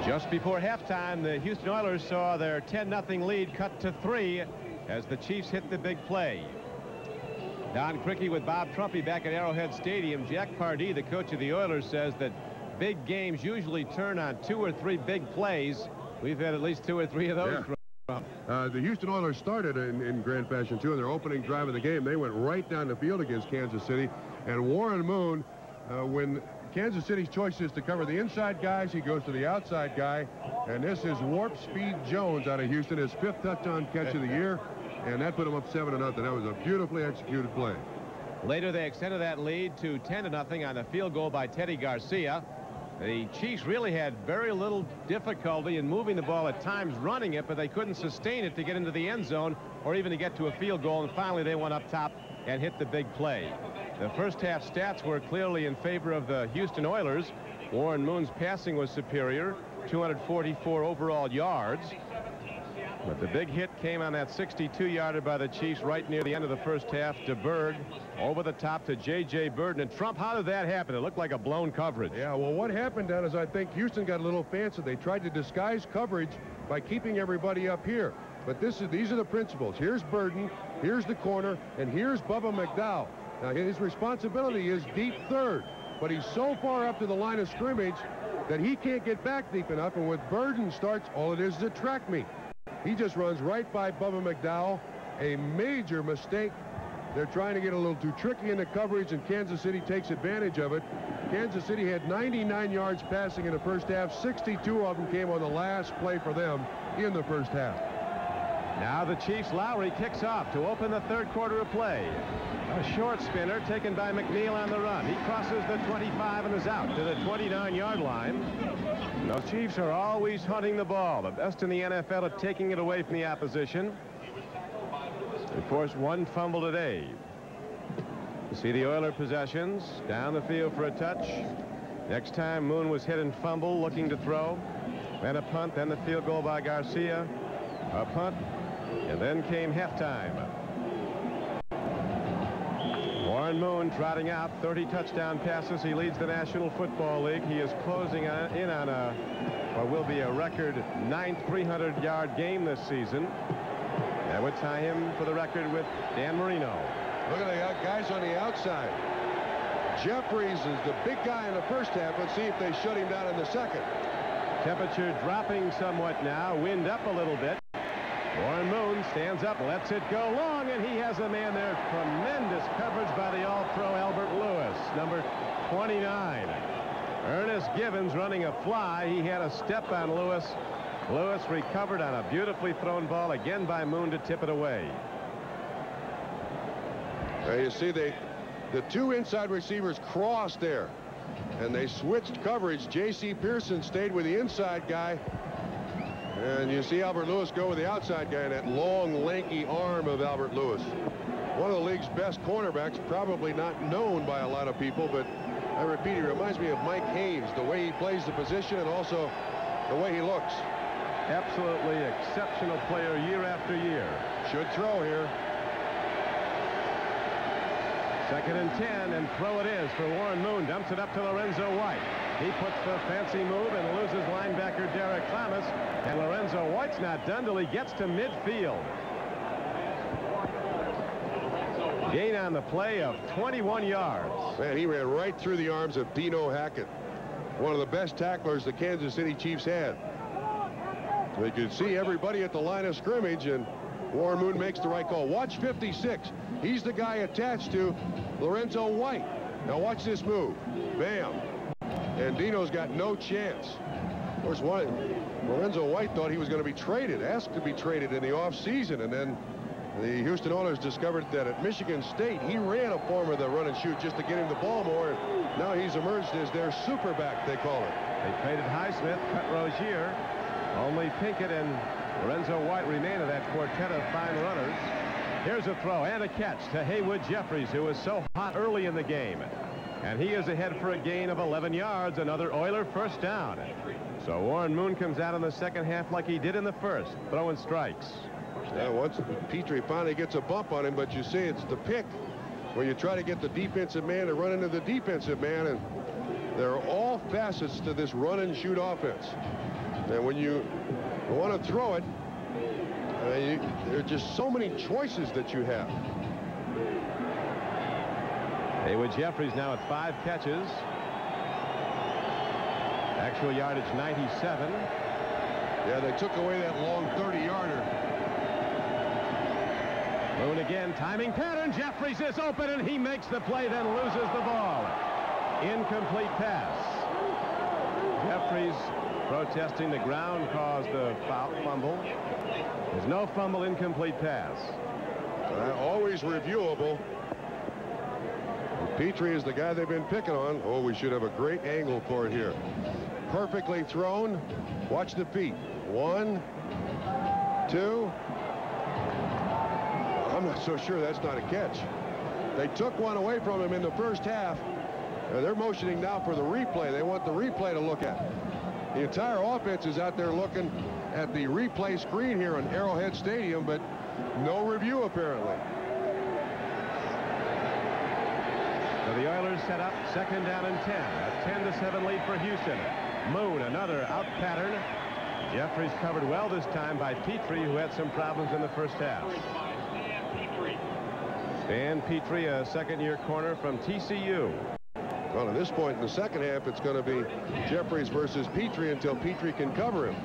Just before halftime, the Houston Oilers saw their 10-0 lead cut to 3 as the Chiefs hit the big play. Don Criqui with Bob Trumpy back at Arrowhead Stadium. Jack Pardee, the coach of the Oilers, says that big games usually turn on 2 or 3 big plays. We've had at least 2 or 3 of those. The Houston Oilers started in grand fashion, too, in their opening drive of the game. They went right down the field against Kansas City. And Warren Moon, when Kansas City's choice is to cover the inside guys, he goes to the outside guy. And this is Warp Speed Jones out of Houston, his 5th touchdown catch of the year. And that put them up 7-0. That was a beautifully executed play. Later, they extended that lead to 10-0 on a field goal by Teddy Garcia. The Chiefs really had very little difficulty in moving the ball at times, running it, but they couldn't sustain it to get into the end zone or even to get to a field goal. And finally, they went up top and hit the big play. The first half stats were clearly in favor of the Houston Oilers. Warren Moon's passing was superior, 244 overall yards. But the big hit came on that 62-yarder by the Chiefs right near the end of the first half to Berg, over the top to J.J. Bird. And Trump, how did that happen? It looked like a blown coverage. Yeah, well, what happened, Dan, is I think Houston got a little fancy. They tried to disguise coverage by keeping everybody up here. But these are the principles. Here's Burden, here's the corner, and here's Bubba McDowell. Now, his responsibility is deep third, but he's so far up to the line of scrimmage that he can't get back deep enough. And with Burden starts, all it is a track meet. He just runs right by Bubba McDowell. A major mistake. They're trying to get a little too tricky in the coverage, and Kansas City takes advantage of it. Kansas City had 99 yards passing in the first half. 62 of them came on the last play for them in the first half. Now the Chiefs' Lowry kicks off to open the third quarter of play. A short spinner taken by McNeil on the run. He crosses the 25 and is out to the 29-yard line. The Chiefs are always hunting the ball, the best in the NFL at taking it away from the opposition. Of course, one fumble today. You see the Oiler possessions down the field for a touch. Next time Moon was hit and fumble looking to throw. Then a punt, then the field goal by Garcia. A punt, and then came halftime. Warren Moon trotting out 30 touchdown passes. He leads the National Football League. He is closing in on what will be a record 9th 300-yard game this season. That would tie him for the record with Dan Marino. Look at the guys on the outside. Jeffries is the big guy in the first half. Let's see if they shut him down in the second. Temperature dropping somewhat now. Wind up a little bit. Warren Moon stands up, lets it go long, and he has a man there. Tremendous coverage by the all-pro Albert Lewis, number 29. Ernest Givens running a fly. He had a step on Lewis. Lewis recovered on a beautifully thrown ball again by Moon to tip it away. You see the 2 inside receivers crossed there, and they switched coverage. J.C. Pearson stayed with the inside guy. And you see Albert Lewis go with the outside guy, and that long, lanky arm of Albert Lewis. One of the league's best cornerbacks, probably not known by a lot of people, but I repeat, he reminds me of Mike Haynes, the way he plays the position and also the way he looks. Absolutely exceptional player year after year. Should throw here. 2nd and 10, and throw it is for Warren Moon. Dumps it up to Lorenzo White. He puts the fancy move and loses linebacker Derek Thomas. And Lorenzo White's not done till he gets to midfield. Gain on the play of 21 yards. Man, he ran right through the arms of Dino Hackett, one of the best tacklers the Kansas City Chiefs had. They could see everybody at the line of scrimmage, and Warren Moon makes the right call. Watch 56. He's the guy attached to Lorenzo White. Now watch this move. Bam. And Dino's got no chance. Of course, Lorenzo White thought he was going to be traded, asked to be traded in the offseason, and then the Houston Oilers discovered that at Michigan State, he ran a form of the run and shoot just to get him the ball more. And now he's emerged as their superback, they call it. They traded Highsmith, cut Rozier. Only Pinkett and Lorenzo White remain of that quartet of fine runners. Here's a throw and a catch to Haywood Jeffries, who was so hot early in the game. And he is ahead for a gain of 11 yards, another Oiler first down. So Warren Moon comes out in the second half like he did in the first, throwing strikes. Once Petrie finally gets a bump on him, but you see it's the pick where you try to get the defensive man to run into the defensive man, and There are all facets to this run and shoot offense. And when you want to throw it, there are just so many choices that you have. Haywood Jeffries now at 5 catches. Actual yardage 97. Yeah, they took away that long 30-yarder. Moon again, timing pattern. Jeffries is open, and he makes the play, then loses the ball. Incomplete pass. Jeffries protesting the ground caused the foul fumble. There's no fumble, incomplete pass. Always reviewable. Petrie is the guy they've been picking on. Oh, we should have a great angle for it here. Perfectly thrown. Watch the feet. 1, 2. I'm not so sure that's not a catch. They took one away from him in the first half. They're motioning now for the replay. They want the replay to look at. The entire offense is out there looking at the replay screen here in Arrowhead Stadium, but no review apparently. So the Oilers set up 2nd down and 10. A 10-7 lead for Houston. Moon, another out pattern. Jeffries covered well this time by Petrie, who had some problems in the first half. Stan Petrie, a second-year corner from TCU. Well, at this point in the second half, it's going to be Jeffries versus Petrie until Petrie can cover him.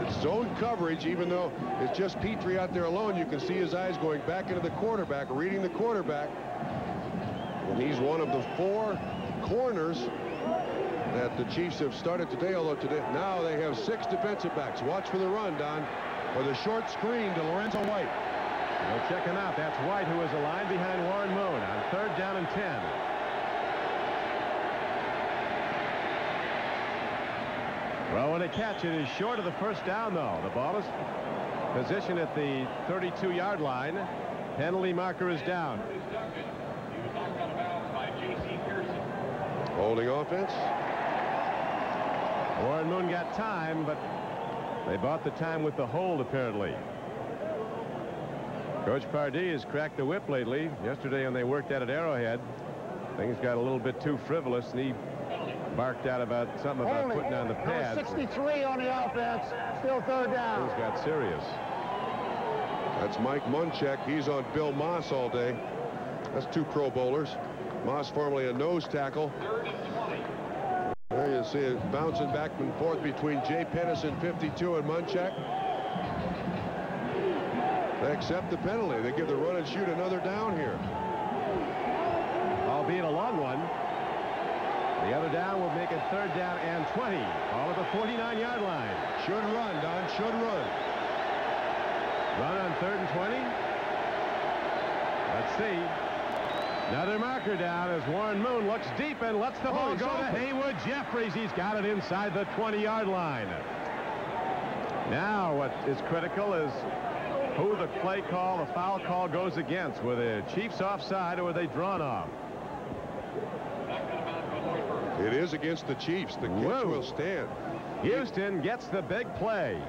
It's zone coverage, even though it's just Petrie out there alone. You can see his eyes going back into the quarterback, reading the quarterback. And he's one of the 4 corners that the Chiefs have started today, although today now they have 6 defensive backs. Watch for the run, Don, or the short screen to Lorenzo White. We'll check him out. That's White, who is aligned behind Warren Moon on 3rd down and 10. Throwing a catch. It is short of the first down, though. The ball is positioned at the 32-yard line. Penalty marker is down. Holding offense. Warren Moon got time, but they bought the time with the hold, apparently. Coach Pardee has cracked the whip lately. Yesterday when they worked at Arrowhead, things got a little bit too frivolous, and he barked out about something about putting on the pads. 63 on the offense. Still 3rd down. Things got serious. That's Mike Munchak. He's on Bill Moss all day. That's 2 Pro Bowlers. Moss formerly a nose tackle. There you see it bouncing back and forth between Jay Pennison, 52, and Munchak. They accept the penalty. They give the run and shoot another down here. Albeit a long one. The other down will make it 3rd down and 20. All at the 49-yard line. Should run, Don. Should run. Run on 3rd and 20. Let's see. Another marker down as Warren Moon looks deep and lets the ball go to Haywood Jeffries. He's got it inside the 20-yard line. Now what is critical is who the play call, the foul call goes against. Were the Chiefs offside or were they drawn off? It is against the Chiefs. The catch will stand. Houston gets the big play.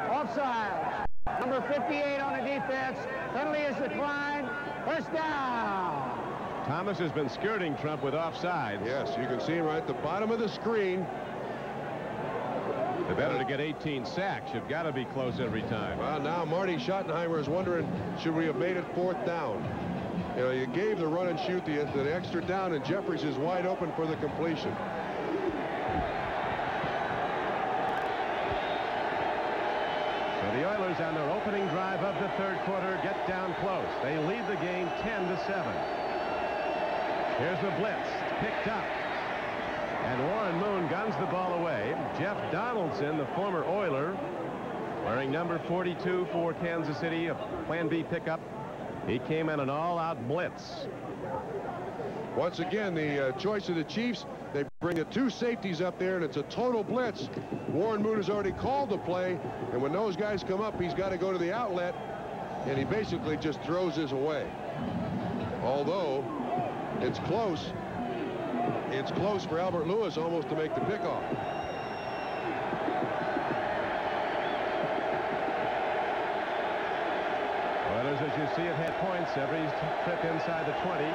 Offside. Number 58 on the defense. Penalty is declined. 1st down. Thomas has been skirting Trump with offside. Yes, you can see him right at the bottom of the screen. The better to get 18 sacks. You've got to be close every time. Well, now Marty Schottenheimer is wondering, should we have made it 4th down? You know, you gave the run and shoot the extra down, and Jeffries is wide open for the completion. So the Oilers on their opening drive of the 3rd quarter get down close. They lead the game 10-7. Here's the blitz. Picked up. And Warren Moon guns the ball away. Jeff Donaldson, the former Oiler, wearing number 42 for Kansas City, a Plan B pickup. He came in an all-out blitz. Once again, the choice of the Chiefs, they bring the 2 safeties up there, and it's a total blitz. Warren Moon has already called the play, and when those guys come up, he's got to go to the outlet, and he basically just throws this away. Although it's close. It's close for Albert Lewis almost to make the pickoff. Oilers, as you see it, had points every trip inside the 20.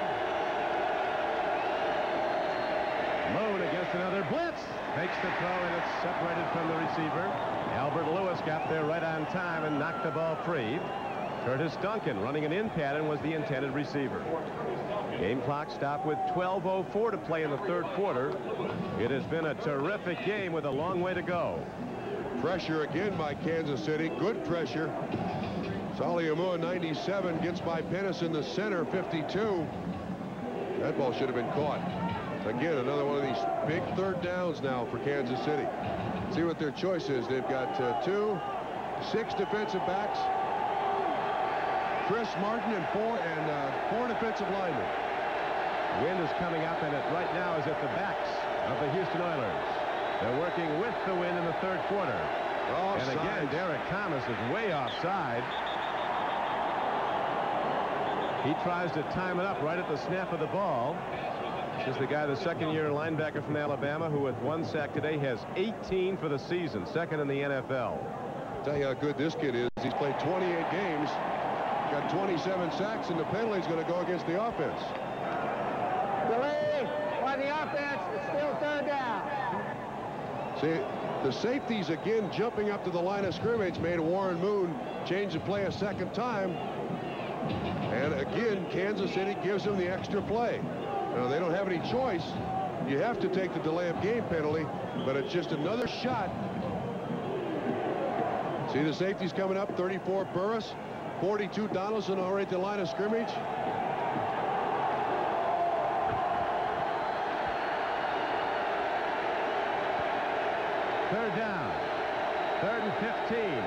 Moon against another blitz. Makes the throw, and it's separated from the receiver. Albert Lewis got there right on time and knocked the ball free. Curtis Duncan, running an in pattern, was the intended receiver. Game clock stopped with 12:04 to play in the third quarter. It has been a terrific game with a long way to go. Pressure again by Kansas City. Good pressure. Saliamua, 97, gets by Pennis in the center, 52. That ball should have been caught. Again, another one of these big third downs now for Kansas City. See what their choice is. They've got 6 defensive backs, Chris Martin, and 4 defensive linemen. Wind is coming up, and it right now is at the backs of the Houston Oilers. They're working with the wind in the third quarter. Offside. And again, Derek Thomas is way offside. He tries to time it up right at the snap of the ball. This is the guy, the second-year linebacker from Alabama, who with 1 sack today has 18 for the season, second in the NFL. Tell you how good this kid is. He's played 28 games, got 27 sacks, and the penalty is going to go against the offense. Delay by the offense. It's still third down. See, the safeties again jumping up to the line of scrimmage made Warren Moon change the play a second time. And again, Kansas City gives them the extra play. Now, they don't have any choice. You have to take the delay of game penalty, but it's just another shot. See the safeties coming up, 34 Burris, 42 Donaldson already at the line of scrimmage. Third down. 3rd and 15.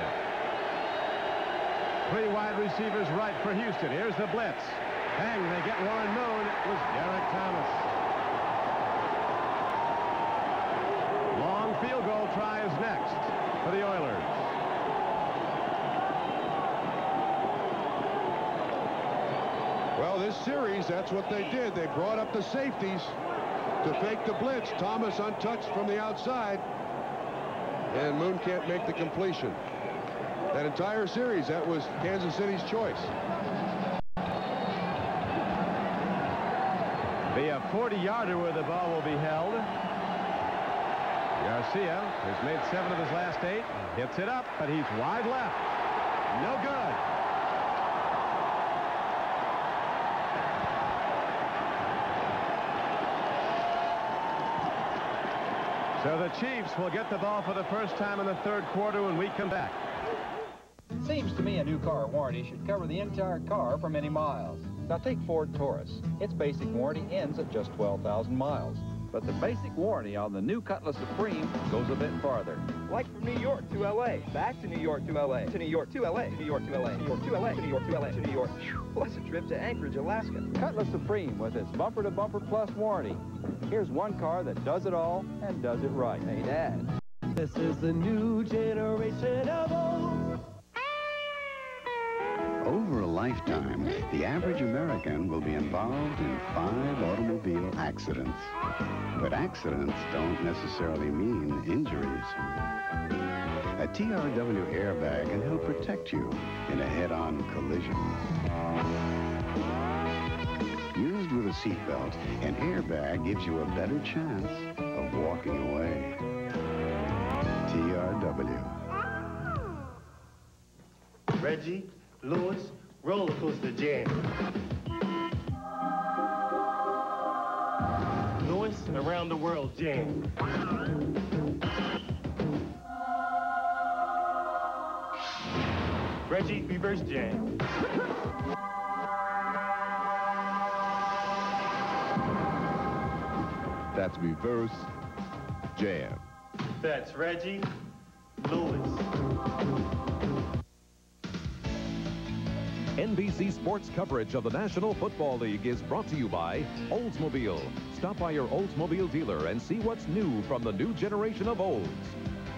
3 wide receivers right for Houston. Here's the blitz. Bang, they get Warren Moon. It was Derek Thomas. Long field goal try is next for the Oilers. Well, this series, that's what they did. They brought up the safeties to fake the blitz. Thomas untouched from the outside. And Moon can't make the completion. That entire series, that was Kansas City's choice. Be a 40-yarder where the ball will be held. Garcia has made 7 of his last 8. Hits it up, but he's wide left. No good. So the Chiefs will get the ball for the first time in the third quarter when we come back. Seems to me a new car warranty should cover the entire car for many miles. Now take Ford Taurus. Its basic warranty ends at just 12,000 miles. But the basic warranty on the new Cutlass Supreme goes a bit farther. Like from New York to L.A., back to New York to L.A., to New York to L.A., to New York to L.A., New York to L.A., to New York to L.A., to New York. Plus a trip to Anchorage, Alaska. Cutlass Supreme with its bumper-to-bumper plus warranty. Here's one car that does it all and does it right. Hey, Dad. This is the new generation of old. Over a lifetime, the average American will be involved in 5 automobile accidents. But accidents don't necessarily mean injuries. A TRW airbag can help protect you in a head-on collision. Used with a seatbelt, an airbag gives you a better chance of walking away. TRW. Reggie, Lewis, Roller Coaster Jam. Lewis, Around the World Jam. Reggie, Reverse Jam. That's Reverse Jam. That's Reggie, Lewis. NBC Sports coverage of the National Football League is brought to you by Oldsmobile. Stop by your Oldsmobile dealer and see what's new from the new generation of Olds.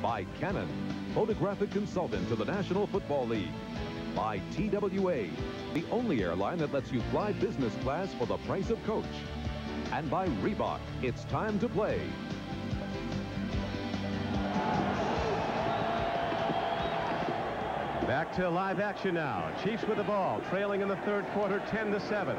By Canon, photographic consultant to the National Football League. By TWA, the only airline that lets you fly business class for the price of coach. And by Reebok, it's time to play. Back to live action now. Chiefs with the ball, trailing in the third quarter, 10-7.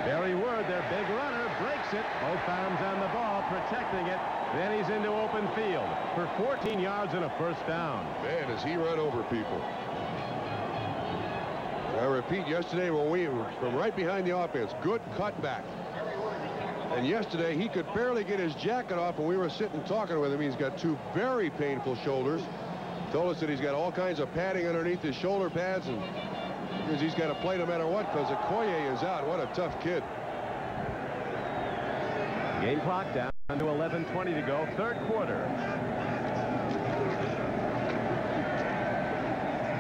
Barry Word, their big runner, breaks it. Both arms on the ball, protecting it. Then he's into open field for 14 yards and a first down. Man, does he run over people. I repeat, yesterday when we were from right behind the offense, good cutback. And yesterday he could barely get his jacket off when we were sitting talking with him. He's got two very painful shoulders. Told us that he's got all kinds of padding underneath his shoulder pads, and because he's got to play no matter what because Okoye is out. What a tough kid. Game clock down to 11:20 to go, third quarter.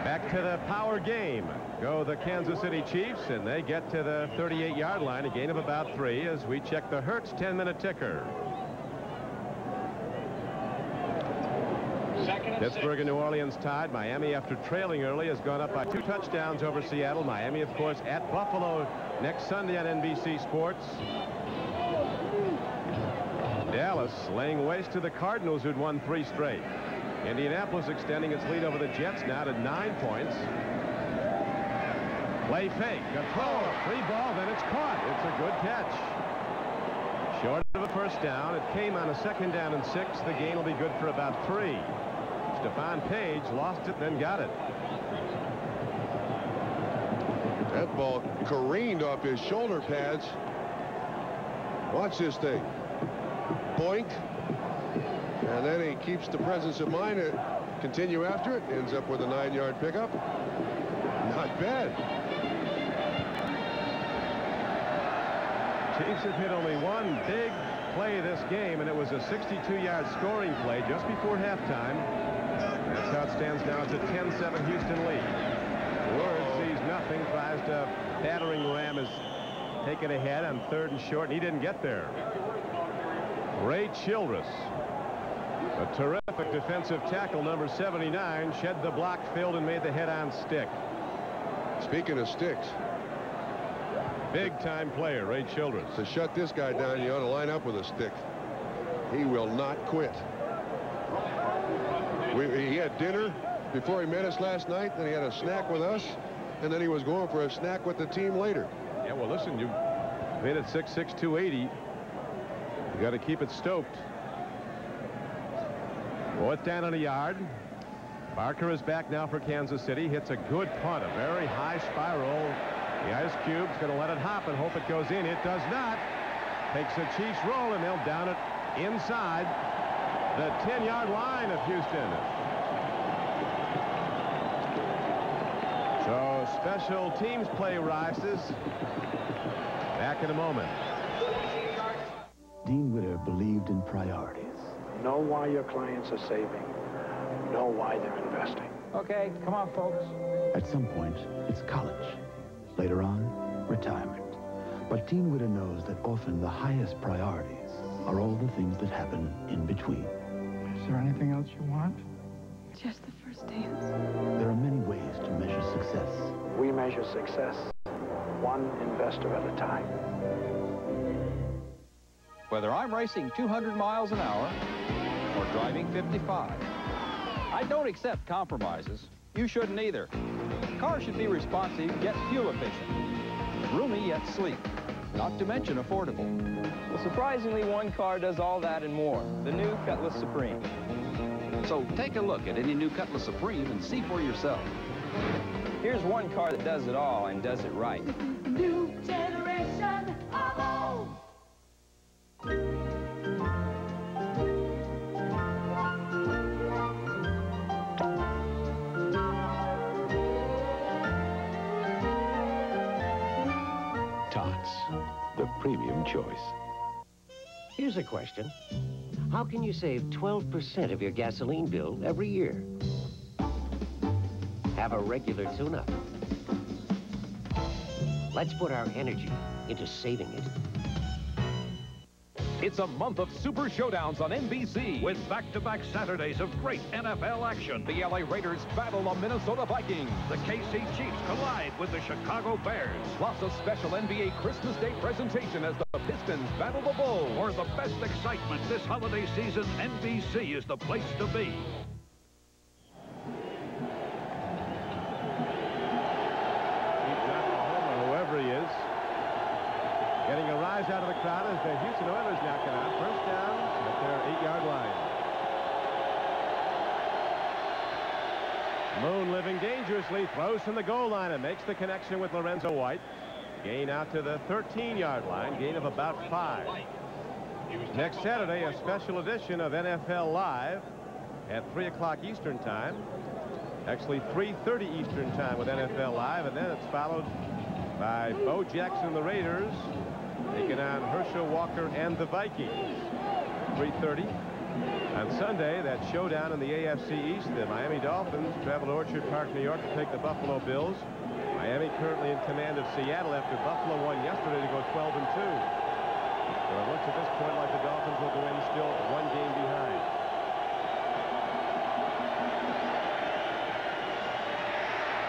Back to the power game go the Kansas City Chiefs, and they get to the 38-yard line, a gain of about 3 as we check the Hertz 10-minute ticker. Pittsburgh and New Orleans tied. Miami, after trailing early, has gone up by 2 touchdowns over Seattle. Miami, of course, at Buffalo next Sunday on NBC Sports. Dallas laying waste to the Cardinals, who'd won 3 straight. Indianapolis extending its lead over the Jets now to 9 points. Play fake, a throw, a free ball, then it's caught. It's a good catch. Short of a first down. It came on a 2nd down and 6. The gain will be good for about 3. Stephon Page lost it, then got it. That ball careened off his shoulder pads. Watch this thing. Boink. And then he keeps the presence of mind to continue after it. Ends up with a 9-yard pickup. Not bad. Chiefs have hit only one big play this game, and it was a 62-yard scoring play just before halftime. That's how it stands now. It's a 10-7 Houston lead. Word sees nothing, tries to battering ram is taken ahead on 3rd and short, and he didn't get there. Ray Childress, a terrific defensive tackle, number 79, shed the block, filled, and made the head-on stick. Speaking of sticks, big-time player, Ray Childress. To shut this guy down, you ought to line up with a stick. He will not quit. He had dinner before he met us last night, then he had a snack with us, and then he was going for a snack with the team later. Yeah, well, listen, you made it 6'6", 280. You got to keep it stoked. 4th down on a yard. Barker is back now for Kansas City. Hits a good punt, a very high spiral. The Ice Cube's going to let it hop and hope it goes in. It does not. Takes a Chiefs roll, and they'll down it inside the 10-yard line of Houston. So special teams play rises. Back in a moment. Dean Witter believed in priorities. Know why your clients are saving. Know why they're investing. Okay, come on, folks. At some point, it's college. Later on, retirement. But Dean Witter knows that often the highest priorities are all the things that happen in between. Is there anything else you want? Just the first dance. There are many ways to measure success. We measure success one investor at a time. Whether I'm racing 200 miles an hour or driving 55, I don't accept compromises. You shouldn't either. Cars should be responsive yet fuel efficient, roomy yet sleek, not to mention affordable. Well, surprisingly, one car does all that and more. The new Cutlass Supreme. So take a look at any new Cutlass Supreme and see for yourself. Here's one car that does it all and does it right. New generation of old. Tots, the premium choice. Here's a question. How can you save 12% of your gasoline bill every year? Have a regular tune-up. Let's put our energy into saving it. It's a month of Super Showdowns on NBC. With back-to-back Saturdays of great NFL action. The LA Raiders battle the Minnesota Vikings. The KC Chiefs collide with the Chicago Bears. Plus a special NBA Christmas Day presentation as the Pistons battle the Bulls. For the best excitement this holiday season, NBC is the place to be. noise out of the crowd as the Houston Oilers now come out. First down at their 8-yard line. Moon living dangerously, throws from the goal line and makes the connection with Lorenzo White. Gain out to the 13-yard line, gain of about 5. Next Saturday, a special edition of NFL Live at 3 o'clock Eastern Time. Actually, 3:30 Eastern Time with NFL Live, and then it's followed by Bo Jackson and the Raiders taking on Herschel Walker and the Vikings. 3:30. On Sunday, that showdown in the AFC East, the Miami Dolphins travel to Orchard Park, New York to take the Buffalo Bills. Miami currently in command of Seattle after Buffalo won yesterday to go 12-2. So it looks at this point like the Dolphins will go in still 1 game behind.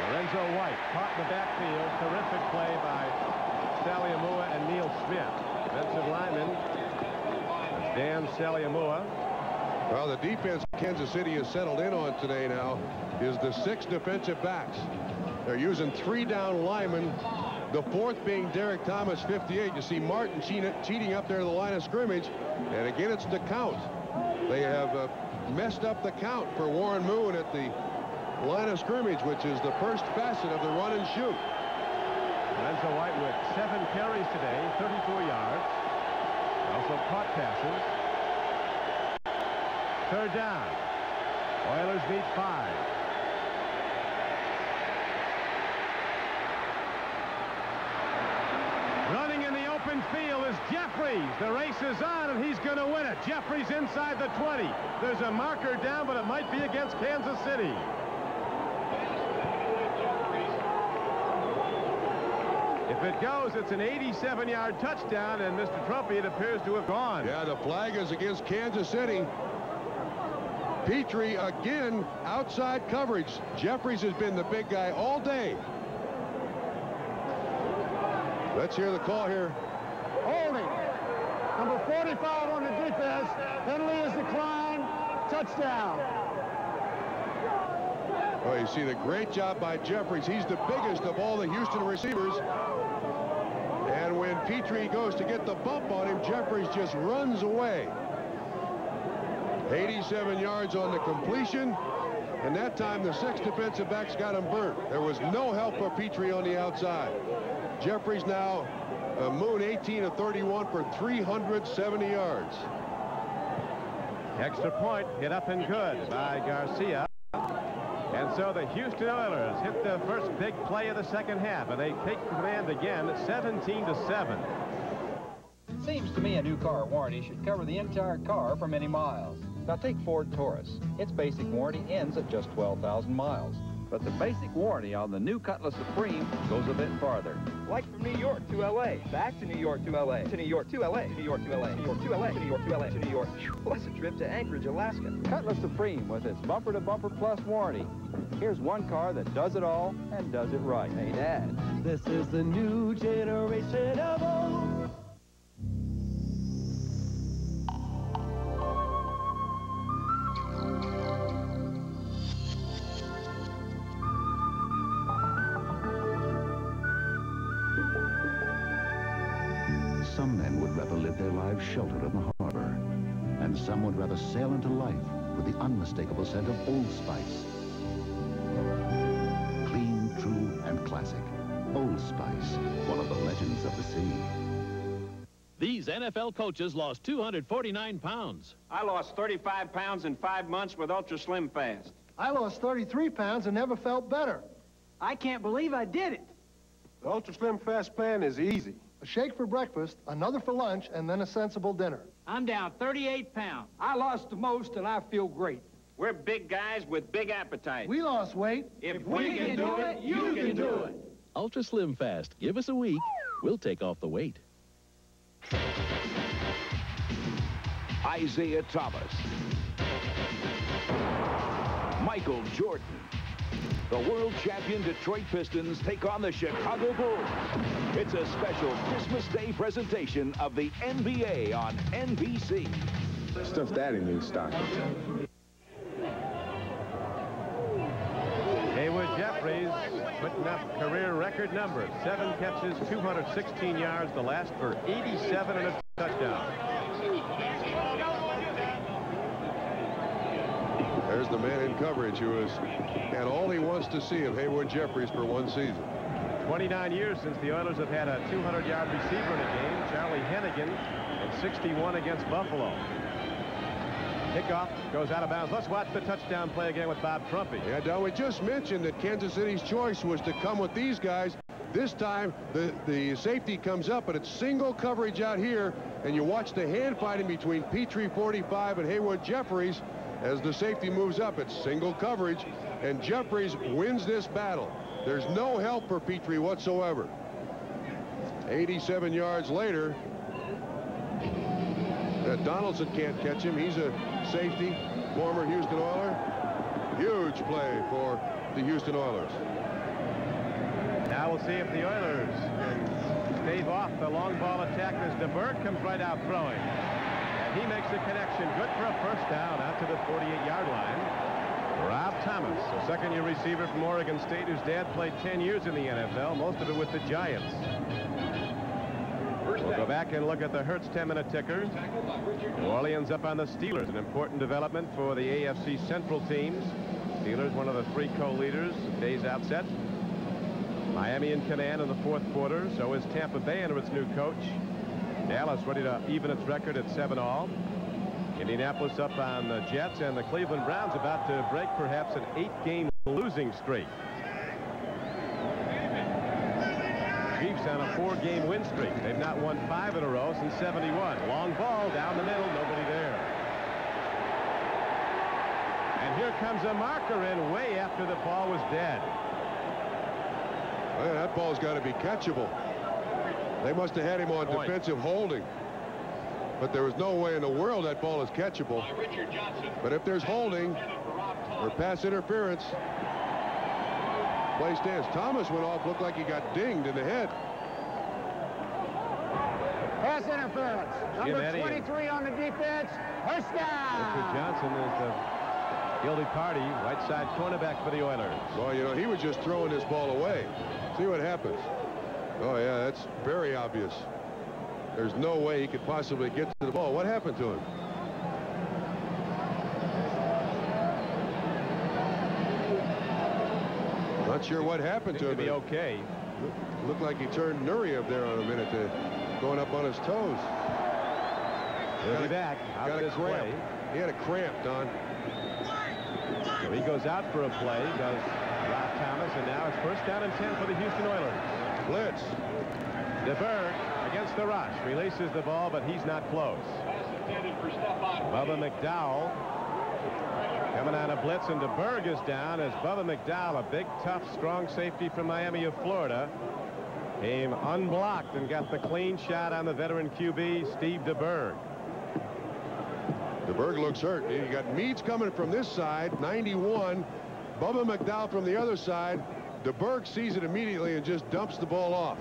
Lorenzo White caught in the backfield. Terrific play by Saliamua and Neil Smith. Defensive lineman, Dan Saliamua. Well, the defense Kansas City has settled in on today now is the 6 defensive backs. They're using 3 down linemen, the 4th being Derek Thomas, 58. You see Martin cheating up there to the line of scrimmage, and again it's the count. They have messed up the count for Warren Moon at the line of scrimmage, which is the first facet of the run and shoot. Lorenzo White with 7 carries today, 34 yards. Also caught passes. 3rd down. Oilers need 5. Running in the open field is Jeffries. The race is on, and he's going to win it. Jeffries inside the 20. There's a marker down, but it might be against Kansas City. If it goes, it's an 87-yard touchdown, and Mr. Trophy, it appears to have gone. Yeah, the flag is against Kansas City. Petrie again outside coverage. Jeffries has been the big guy all day. Let's hear the call here. Holding. Number 45 on the defense. Penalty is declined. Touchdown. Oh, you see the great job by Jeffries. He's the biggest of all the Houston receivers. And when Petrie goes to get the bump on him, Jeffries just runs away. 87 yards on the completion. And that time the 6 defensive backs got him burnt. There was no help for Petrie on the outside. Jeffries now, Moon 18 of 31 for 370 yards. Extra point hit up and good by Garcia. And so the Houston Oilers hit the first big play of the second half, and they take command again at 17-7. Seems to me a new car warranty should cover the entire car for many miles. Now take Ford Taurus. Its basic warranty ends at just 12,000 miles. But the basic warranty on the new Cutlass Supreme goes a bit farther. Like from New York to L.A., back to New York to L.A., to New York to L.A., to New York to L.A., to New York to L.A., to New York to L.A., to New York. Plus a trip to Anchorage, Alaska. Cutlass Supreme with its bumper-to-bumper plus warranty. Here's one car that does it all and does it right. Hey, Dad. This is the new generation of old. Some men would rather live their lives sheltered in the harbor, and some would rather sail into life with the unmistakable scent of Old Spice. Clean, true, and classic. Old Spice, one of the legends of the sea. These NFL coaches lost 249 pounds. I lost 35 pounds in 5 months with Ultra Slim Fast. I lost 33 pounds and never felt better. I can't believe I did it. The Ultra Slim Fast plan is easy. A shake for breakfast, another for lunch, and then a sensible dinner. I'm down 38 pounds. I lost the most, and I feel great. We're big guys with big appetites. We lost weight. If we can do it, you can do it. Ultra Slim Fast. Give us a week. We'll take off the weight. Isaiah Thomas. Michael Jordan. The world champion Detroit Pistons take on the Chicago Bulls. It's a special Christmas Day presentation of the NBA on NBC. Stuff Daddy needs stockings. Haywood Jeffries putting up career record numbers. 7 catches, 216 yards, the last for 87 and a touchdown. There's the man in coverage who has had all he wants to see of Haywood Jeffries for one season. 29 years since the Oilers have had a 200-yard receiver in a game. Charlie Hennigan at 61 against Buffalo. Kickoff goes out of bounds. Let's watch the touchdown play again with Bob Trumpy. Yeah, Don, we just mentioned that Kansas City's choice was to come with these guys. This time, the safety comes up, but it's single coverage out here, and you watch the hand fighting between Petrie, 45, and Haywood Jeffries. As the safety moves up, it's single coverage, and Jeffries wins this battle. There's no help for Petrie whatsoever. 87 yards later, Donaldson can't catch him. He's a safety, former Houston Oiler. Huge play for the Houston Oilers. Now we'll see if the Oilers can stave off the long ball attack as DeBerg comes right out throwing. And he makes the connection. Good for a first down out to the 48-yard line. Rob Thomas, a second-year receiver from Oregon State, whose dad played 10 years in the NFL, most of it with the Giants. We'll go back and look at the Hertz 10-minute ticker. New Orleans up on the Steelers, an important development for the AFC Central teams. Steelers, one of the 3 co-leaders, day's outset. Miami in command in the 4th quarter. So is Tampa Bay under its new coach. Dallas ready to even its record at 7-all. Indianapolis up on the Jets, and the Cleveland Browns about to break perhaps an 8-game losing streak. Chiefs on a 4-game win streak. They've not won 5 in a row since '71. Long ball down the middle, nobody there. And here comes a marker in way after the ball was dead. Well, that ball's got to be catchable. They must have had him on defensive holding. But there was no way in the world that ball is catchable. But if there's holding or pass interference, play stands. Thomas went off, looked like he got dinged in the head. Pass interference. Number 23 on the defense. First down. Mr. Johnson is the guilty party. Right side cornerback for the Oilers. Well, you know, he was just throwing this ball away. See what happens. Oh, yeah, that's very obvious. There's no way he could possibly get to the ball. What happened to him? Not sure what happened to him. Be okay. Looked like he turned Nuri up there on a minute, going up on his toes. He'll be back. Got a cramp. He had a cramp, Don. So he goes out for a play, does Rob Thomas, and now it's first down and 10 for the Houston Oilers. Blitz. DeBerg against the rush. Releases the ball, but he's not close. Bubba McDowell coming on a blitz, and DeBerg is down as Bubba McDowell, a big, tough, strong safety from Miami of Florida, came unblocked and got the clean shot on the veteran QB, Steve DeBerg. DeBerg looks hurt. You got Meads coming from this side, 91. Bubba McDowell from the other side. DeBerg sees it immediately and just dumps the ball off.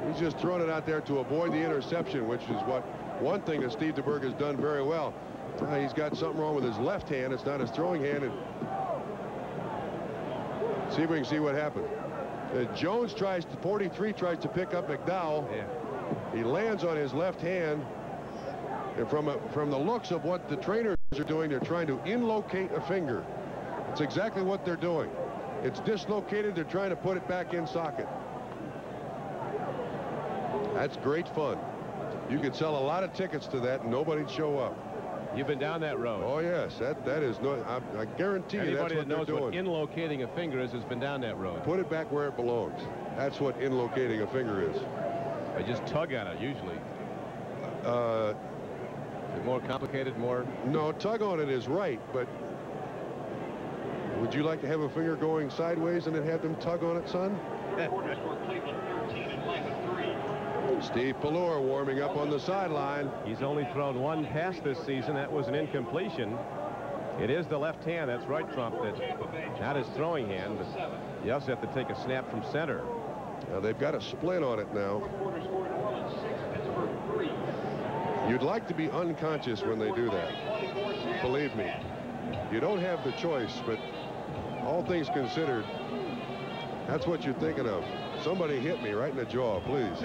He's just throwing it out there to avoid the interception, which is one thing that Steve DeBerg has done very well. He's got something wrong with his left hand. It's not his throwing hand. And see if we can see what happened. Jones 43 tries to pick up McDowell. Yeah. He lands on his left hand. And from the looks of what the trainers are doing, they're trying to inlocate a finger. It's exactly what they're doing. It's dislocated. They're trying to put it back in socket. That's great fun. You could sell a lot of tickets to that and nobody'd show up. You've been down that road. Oh, yes. That is no. I guarantee you that's what they're doing. Anybody that knows what inlocating a finger is has been down that road. Put it back where it belongs. That's what inlocating a finger is. They just tug on it usually. Is it more complicated? No, tug on it is right, but would you like to have a finger going sideways and then have them tug on it, son? Steve Pallure warming up on the sideline. He's only thrown 1 pass this season. That was an incompletion. It is the left hand, that's right, Trump, that's not his throwing hand, but you also have to take a snap from center. Now they've got a split on it now. You'd like to be unconscious when they do that. Believe me. You don't have the choice, but all things considered, that's what you're thinking of. Somebody hit me right in the jaw, please.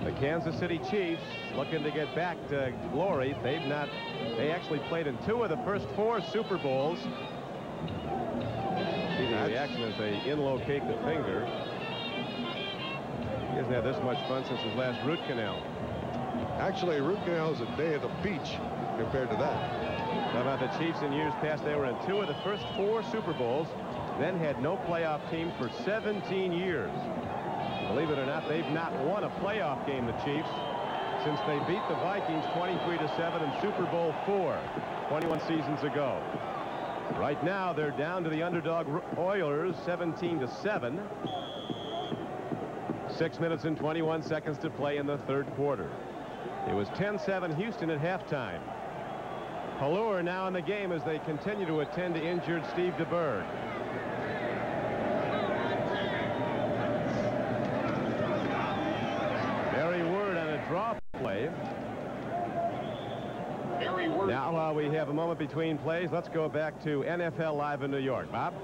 The Kansas City Chiefs looking to get back to glory. They actually played in 2 of the first 4 Super Bowls. See the reaction as they in-locate the finger. He hasn't had this much fun since his last root canal. Actually, root canal is a day at the beach compared to that. How about the Chiefs in years past? They were in 2 of the first 4 Super Bowls, then had no playoff team for 17 years. Believe it or not, they've not won a playoff game, the Chiefs, since they beat the Vikings 23-7 in Super Bowl IV 21 seasons ago. Right now, they're down to the underdog Oilers 17-7. 6 minutes and 21 seconds to play in the 3rd quarter. It was 10-7 Houston at halftime. Pallure now in the game as they continue to attend to injured Steve DeBerg. Barry Word on a draw play. Now we have a moment between plays. Let's go back to NFL Live in New York. Bob?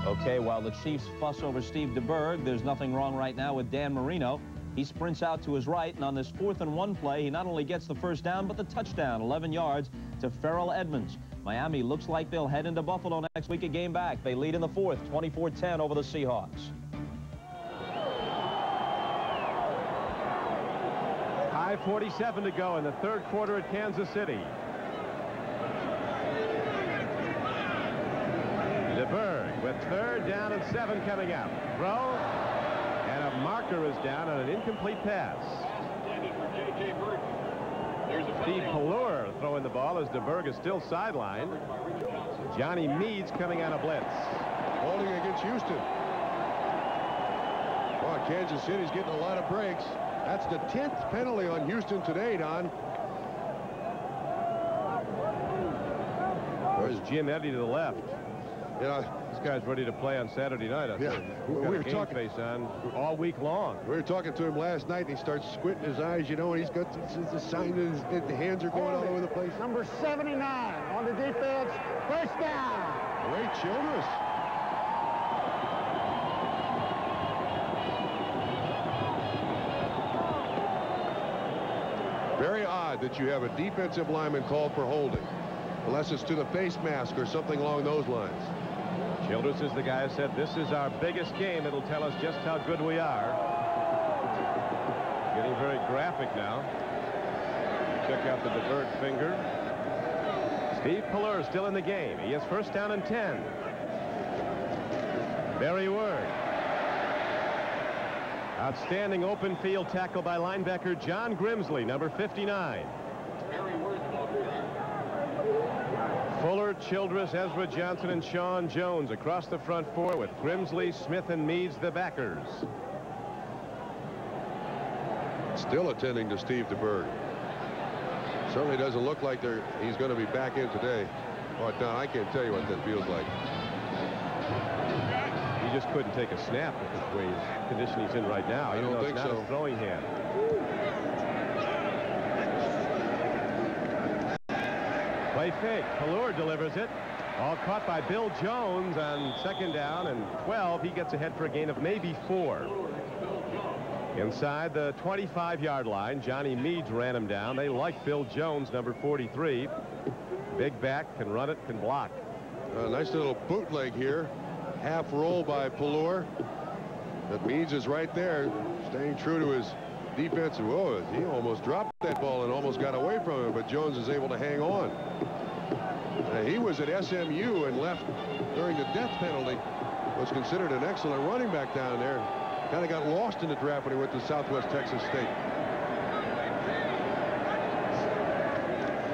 Okay, while the Chiefs fuss over Steve DeBerg, there's nothing wrong right now with Dan Marino. He sprints out to his right, and on this 4th and 1 play, he not only gets the first down, but the touchdown, 11 yards to Farrell Edmonds. Miami looks like they'll head into Buffalo next week, a game back. They lead in the 4th, 24-10 over the Seahawks. 5:47 to go in the 3rd quarter at Kansas City. DeBerg with 3rd down and 7 coming up. Throw. And a marker is down on an incomplete pass. Steve Pallure throwing the ball as DeBerg is still sidelined. Johnny Meads coming on a blitz. Holding against Houston. Well, Kansas City's getting a lot of breaks. That's the 10th penalty on Houston today, Don. There's Jim Eddy to the left. Yeah, this guy's ready to play on Saturday night. We were talking face on all week long. We were talking to him last night, and he starts squinting his eyes, you know, and he's got the sign that the hands are going all over the place. Number 79 on the defense. First down. Ray Childress. Very odd that you have a defensive lineman called for holding, unless it's to the face mask or something along those lines. Childress is the guy who said, this is our biggest game. It'll tell us just how good we are. Getting very graphic now. Check out the DeBerg finger. Steve Pallure still in the game. He has first down and 10. Barry Word. Outstanding open field tackle by linebacker John Grimsley, number 59. Fuller, Childress, Ezra Johnson, and Sean Jones across the front 4 with Grimsley, Smith, and Meads the backers. Still attending to Steve DeBerg. Certainly doesn't look like he's going to be back in today. Oh, Don, I can't tell you what that feels like. He just couldn't take a snap with the way condition he's in right now. I don't think so. His throwing hand. Play fake. Pallure delivers it. All caught by Bill Jones on 2nd down and 12. He gets ahead for a gain of maybe 4. Inside the 25-yard line, Johnny Meads ran him down. They like Bill Jones, number 43. Big back, can run it, can block. A nice little bootleg here. Half roll by Pallure. That Meads is right there, staying true to his defensive. Whoa, he almost dropped that ball and almost got away from it, but Jones is able to hang on. He was at SMU and left during the death penalty. Was considered an excellent running back down there. Kind of got lost in the draft when he went to Southwest Texas State.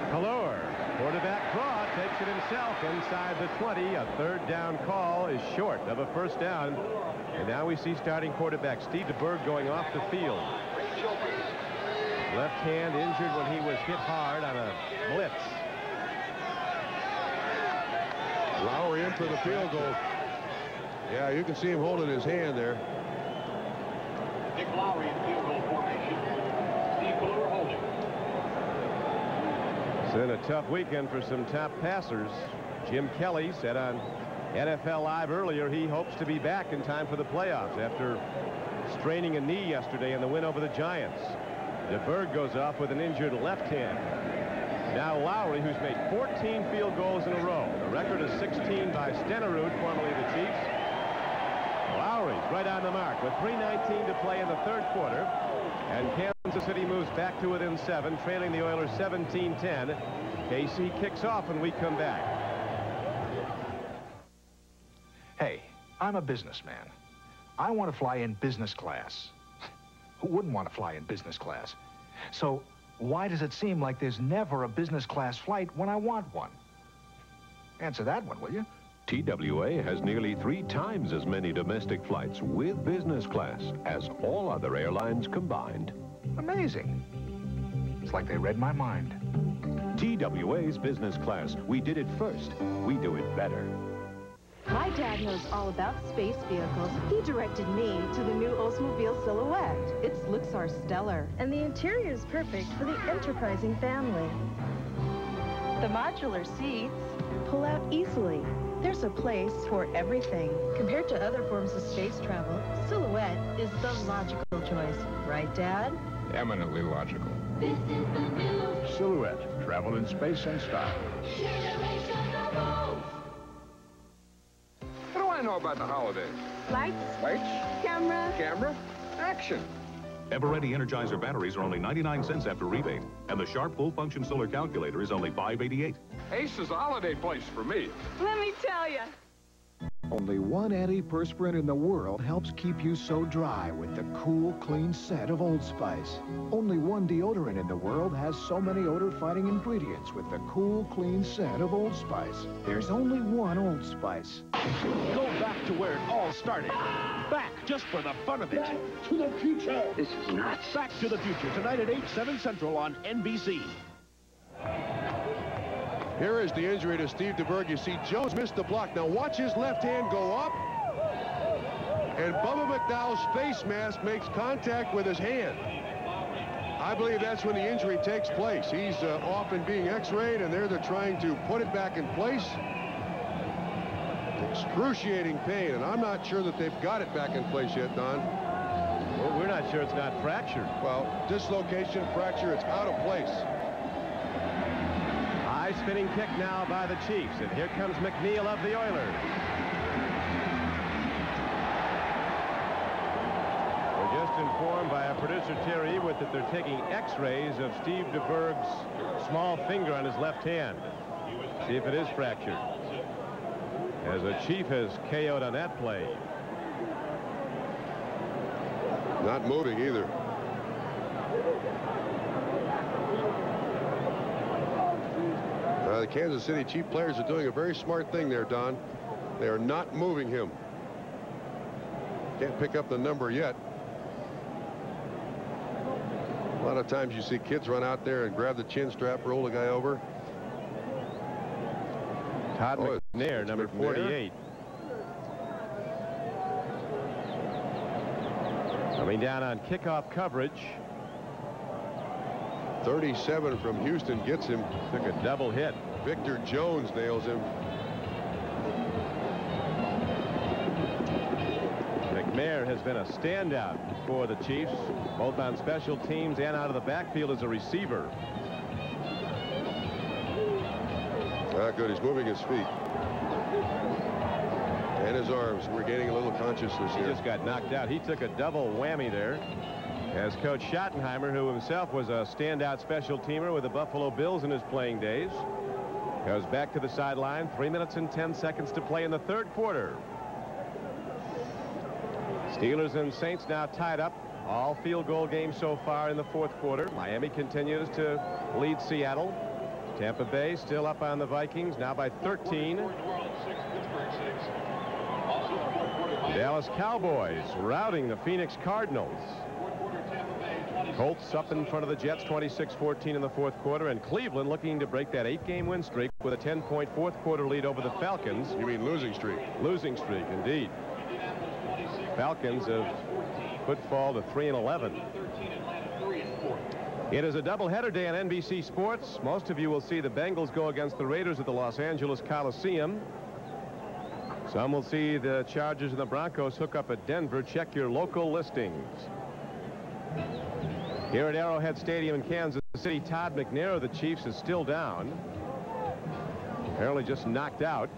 Pallure, quarterback draw, takes it himself inside the 20. A 3rd down call is short of a first down. And now we see starting quarterback Steve DeBerg going off the field. Left hand injured when he was hit hard on a blitz. Lowry in for the field goal. Yeah, you can see him holding his hand there. Dick Lowry in field goal formation. Steve Pallure holding. It's been a tough weekend for some top passers. Jim Kelly said on NFL Live earlier he hopes to be back in time for the playoffs after straining a knee yesterday in the win over the Giants. DeBerg goes off with an injured left hand. Now Lowry, who's made 14 field goals in a row. The record is 16 by Stenerud, formerly the Chiefs. Lowry's right on the mark with 3:19 to play in the third quarter. And Kansas City moves back to within 7, trailing the Oilers 17-10. KC kicks off when we come back. Hey, I'm a businessman. I want to fly in business class. Who wouldn't want to fly in business class? So why does it seem like there's never a business class flight when I want one? Answer that one, will you? TWA has nearly 3 times as many domestic flights with business class as all other airlines combined. Amazing. It's like they read my mind. TWA's business class. We did it first. We do it better. My dad knows all about space vehicles. He directed me to the new Oldsmobile Silhouette. Its looks are stellar, and the interior is perfect for the enterprising family. The modular seats pull out easily. There's a place for everything. Compared to other forms of space travel, Silhouette is the logical choice. Right, Dad? Eminently logical. This is the new Silhouette. Travel in space and style. generation of Olds. What do I know about the holidays? Lights, camera, action. Eveready Energizer batteries are only 99 cents after rebate, and the Sharp full-function solar calculator is only $5.88. Ace is a holiday place for me. Let me tell you. Only one antiperspirant in the world helps keep you so dry with the cool, clean scent of Old Spice. Only one deodorant in the world has so many odor-fighting ingredients with the cool, clean scent of Old Spice. There's only one Old Spice. Go back to where it all started. Back just for the fun of it. Back to the future. This is nuts. Back to the Future tonight at 8, 7 Central on NBC. Here is the injury to Steve DeBerg. You see Jones missed the block. Now watch his left hand go up. And Bubba McDowell's face mask makes contact with his hand. I believe that's when the injury takes place. He's off and being x-rayed, and they're trying to put it back in place. Excruciating pain, and I'm not sure that they've got it back in place yet, Don. Well, we're not sure it's not fractured. Well, dislocation, fracture, it's out of place. High spinning kick now by the Chiefs, and here comes McNeil of the Oilers. We're just informed by our producer Terry Ewitt that they're taking x-rays of Steve DeBerg's small finger on his left hand. See if it is fractured, as the Chief has KO'd on that play. Not moving either. The Kansas City Chief players are doing a very smart thing there, Don. They are not moving him. Can't pick up the number yet. A lot of times you see kids run out there and grab the chin strap, roll the guy over. Todd McNair, number 48. Coming down on kickoff coverage. 37 from Houston gets him. Took a double hit. Victor Jones nails him. McNair has been a standout for the Chiefs, both on special teams and out of the backfield as a receiver. Not good. He's moving his feet. And his arms. Regaining a little consciousness here. He just got knocked out. He took a double whammy there. As Coach Schottenheimer, who himself was a standout special teamer with the Buffalo Bills in his playing days, goes back to the sideline. 3 minutes and 10 seconds to play in the third quarter. Steelers and Saints now tied up. All field goal games so far in the fourth quarter. Miami continues to lead Seattle. Tampa Bay still up on the Vikings, now by 13. Dallas Cowboys routing the Phoenix Cardinals. Colts up in front of the Jets 26-14 in the fourth quarter, and Cleveland looking to break that 8-game win streak with a 10-point fourth quarter lead over the Falcons. You mean losing streak? Losing streak, indeed. Falcons have footfall to 3-11. It is a doubleheader day on NBC Sports. Most of you will see the Bengals go against the Raiders at the Los Angeles Coliseum. Some will see the Chargers and the Broncos hook up at Denver. Check your local listings. Here at Arrowhead Stadium in Kansas City, Todd McNair of the Chiefs is still down. Apparently just knocked out.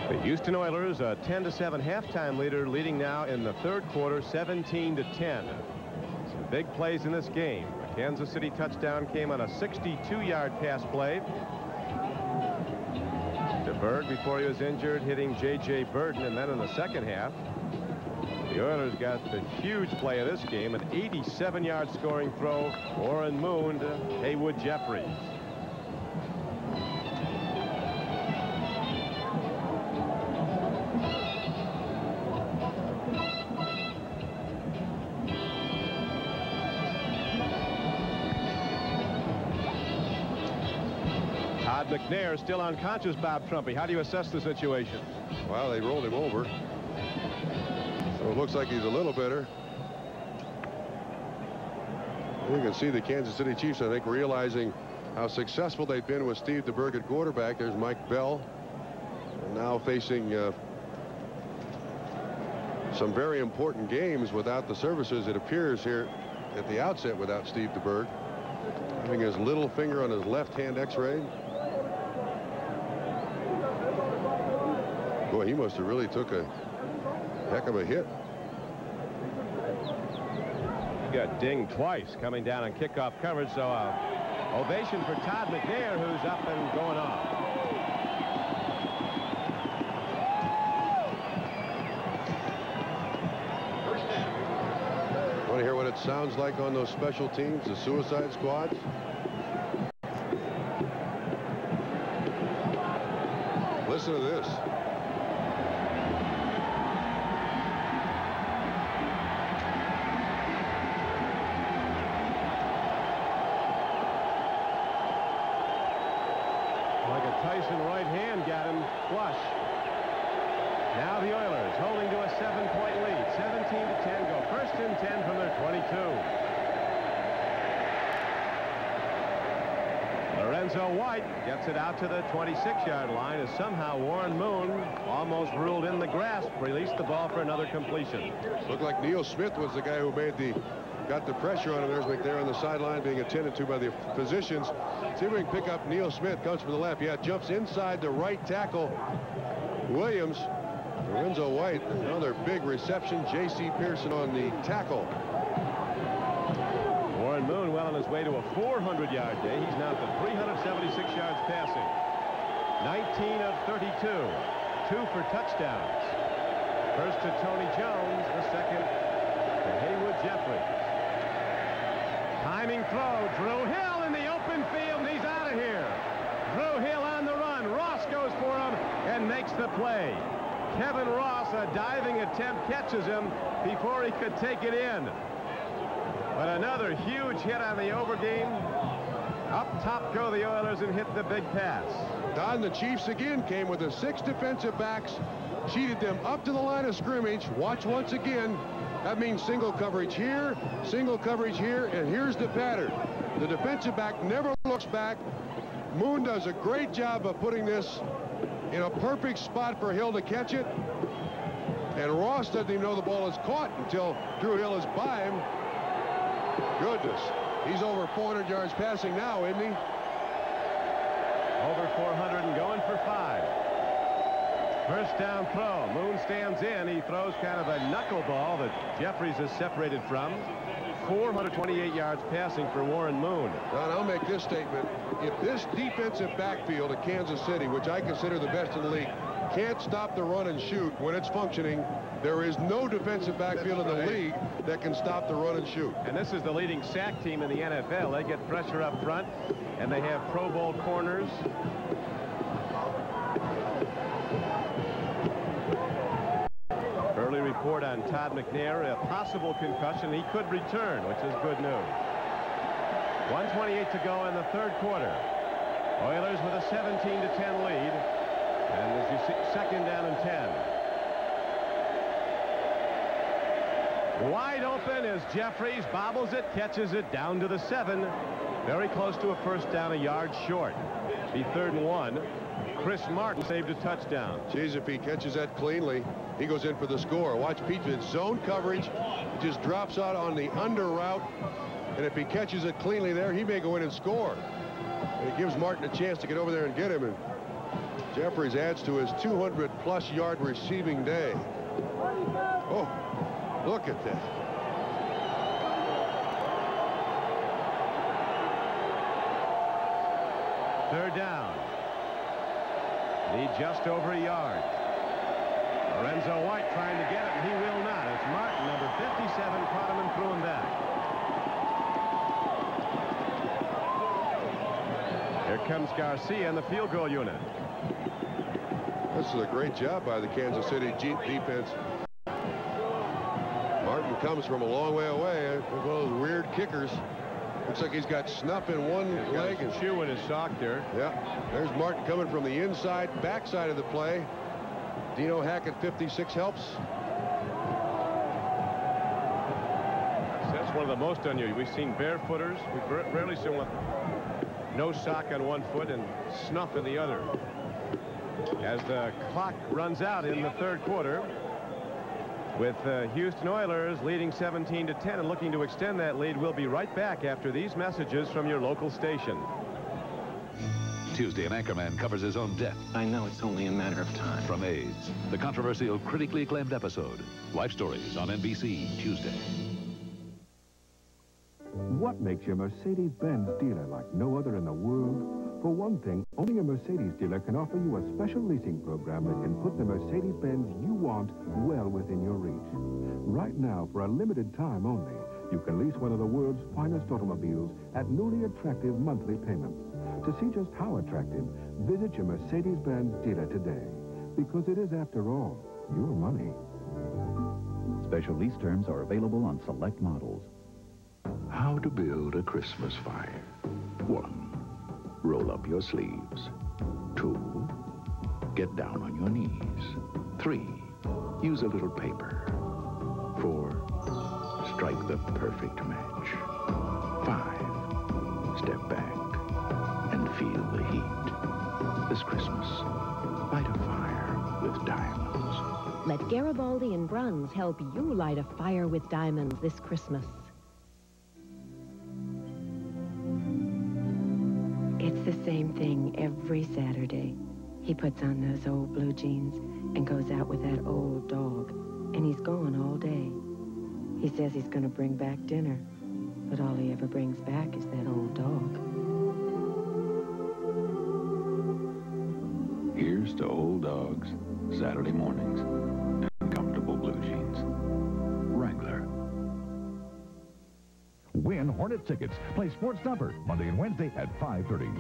The Houston Oilers, a 10-7 halftime leader, leading now in the third quarter, 17-10. Some big plays in this game. A Kansas City touchdown came on a 62-yard pass play. DeBerg, before he was injured, hitting J.J. Burton, and then in the second half, the Oilers got the huge play of this game, an 87-yard scoring throw, Warren Moon to Haywood Jeffries. Todd McNair still unconscious, Bob Trumpy. How do you assess the situation? Well, they rolled him over. So it looks like he's a little better. You can see the Kansas City Chiefs, I think, realizing how successful they've been with Steve DeBerg at quarterback. There's Mike Bell, and now facing some very important games without the services, it appears, here at the outset without Steve DeBerg. Having his little finger on his left-hand X-ray. Boy, he must have really took a heck of a hit. He got dinged twice coming down on kickoff coverage, so ovation for Todd McNair, who's up and going off. Want to hear what it sounds like on those special teams, the suicide squads? Listen to this. Tyson right hand got him flush. Now the Oilers holding to a 7-point lead. 17-10 go. First and 10 from their 22. Lorenzo White gets it out to the 26-yard line as somehow Warren Moon, almost ruled in the grasp, released the ball for another completion. Looked like Neil Smith was the guy who got the pressure on him. There's McNair on the sideline being attended to by the physicians. See if we can pick up Neil Smith. Comes from the left. Yeah, jumps inside the right tackle. Williams. Lorenzo White, another big reception. J.C. Pearson on the tackle. Warren Moon well on his way to a 400-yard day. He's now at 376 yards passing. 19 of 32. 2 for touchdowns. First to Tony Jones. The second to Haywood Jeffries. Timing throw. Drew Hill in the open field. He's out of here. Drew Hill on the run. Ross goes for him and makes the play. Kevin Ross, a diving attempt, catches him before he could take it in. But another huge hit on the overgame. Up top go the Oilers and hit the big pass. Don, the Chiefs again came with the 6 defensive backs. Cheated them up to the line of scrimmage. Watch once again. That means single coverage here, single coverage here, and here's the pattern. The defensive back never looks back. Moon does a great job of putting this in a perfect spot for Hill to catch it. And Ross doesn't even know the ball is caught until Drew Hill is by him. Goodness. He's over 400 yards passing now, isn't he? Over 400 and going for 5. First down throw. Moon stands in. He throws kind of a knuckleball that Jeffries is separated from. 428 yards passing for Warren Moon. Don, I'll make this statement. If this defensive backfield at Kansas City, which I consider the best in the league, can't stop the run and shoot when it's functioning, there is no defensive backfield in the league that can stop the run and shoot. And this is the leading sack team in the NFL. They get pressure up front, and they have Pro Bowl corners. Early report on Todd McNair, a possible concussion. He could return, which is good news. 1:28 to go in the third quarter. Oilers with a 17-10 lead. And as you see, second down and 10. Wide open as Jeffries bobbles it, catches it down to the 7. Very close to a first down, a yard short. Be 3rd and 1. Chris Martin saved a touchdown. Geez, if he catches that cleanly, he goes in for the score. Watch Pete, it's zone coverage. Just drops out on the under route. And if he catches it cleanly there, he may go in and score. And it gives Martin a chance to get over there and get him. And Jeffries adds to his 200-plus yard receiving day. Oh, look at that. Third down. Need just over a yard. Lorenzo White trying to get it, and he will not. It's Martin, number 57, caught him and threw him back. Here comes Garcia in the field goal unit. This is a great job by the Kansas City defense. Martin comes from a long way away. One of those weird kickers. Looks like he's got snuff in one leg and shoe in his sock there. Yeah, there's Martin coming from the inside, backside of the play. Dino Hackett, 56, helps. That's one of the most unusual. We've seen barefooters. We've rarely seen one. No sock on one foot and snuff in the other. As the clock runs out in the 3rd quarter, with Houston Oilers leading 17-10 and looking to extend that lead. We'll be right back after these messages from your local station. Tuesday, an anchorman covers his own death. I know it's only a matter of time. From AIDS, the controversial, critically acclaimed episode. Life Stories on NBC, Tuesday. What makes your Mercedes-Benz dealer like no other in the world? For one thing, only a Mercedes dealer can offer you a special leasing program that can put the Mercedes-Benz you want well within your reach. Right now, for a limited time only, you can lease one of the world's finest automobiles at newly attractive monthly payments. To see just how attractive, visit your Mercedes-Benz dealer today. Because it is, after all, your money. Special lease terms are available on select models. How to build a Christmas fire. 1. Roll up your sleeves. 2. Get down on your knees. 3. Use a little paper. 4. Strike the perfect match. 5. Step back and feel the heat. This Christmas, light a fire with diamonds. Let Garibaldi and Bruns help you light a fire with diamonds this Christmas. It's the same thing every Saturday. He puts on those old blue jeans and goes out with that old dog, and he's gone all day. He says he's going to bring back dinner, but all he ever brings back is that old dog. Here's to old dogs, Saturday mornings, and comfortable blue jeans. Wrangler. Win Hornet tickets. Play Sports Number Monday and Wednesday at 5:30.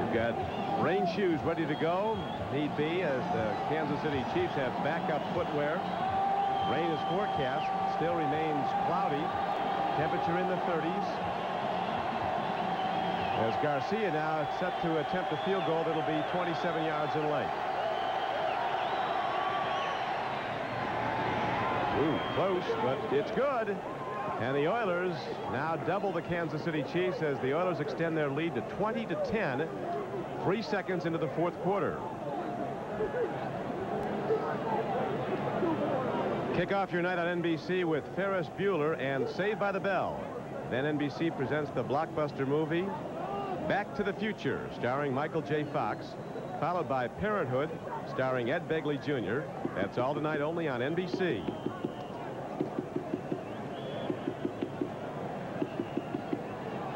We've got rain shoes ready to go. Need be, as the Kansas City Chiefs have backup footwear. Rain is forecast. Still remains cloudy. Temperature in the 30s. As Garcia now set to attempt a field goal that'll be 27 yards in length. Ooh, close, but it's good. And the Oilers now double the Kansas City Chiefs as the Oilers extend their lead to 20-10, 3 seconds into the 4th quarter. Kick off your night on NBC with Ferris Bueller and Saved by the Bell. Then NBC presents the blockbuster movie Back to the Future, starring Michael J. Fox, followed by Parenthood, starring Ed Begley Jr. That's all tonight only on NBC.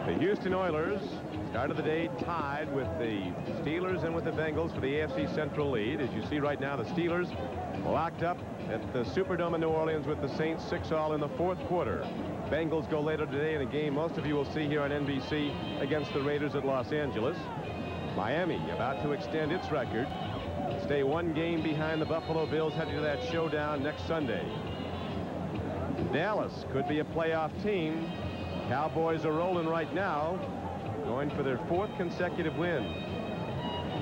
The Houston Oilers started the day tied with the Steelers and with the Bengals for the AFC Central lead. As you see right now, the Steelers locked up at the Superdome in New Orleans with the Saints 6-all in the 4th quarter. Bengals go later today in a game most of you will see here on NBC against the Raiders at Los Angeles. Miami about to extend its record, stay 1 game behind the Buffalo Bills heading to that showdown next Sunday. Dallas could be a playoff team. Cowboys are rolling right now, going for their 4th consecutive win.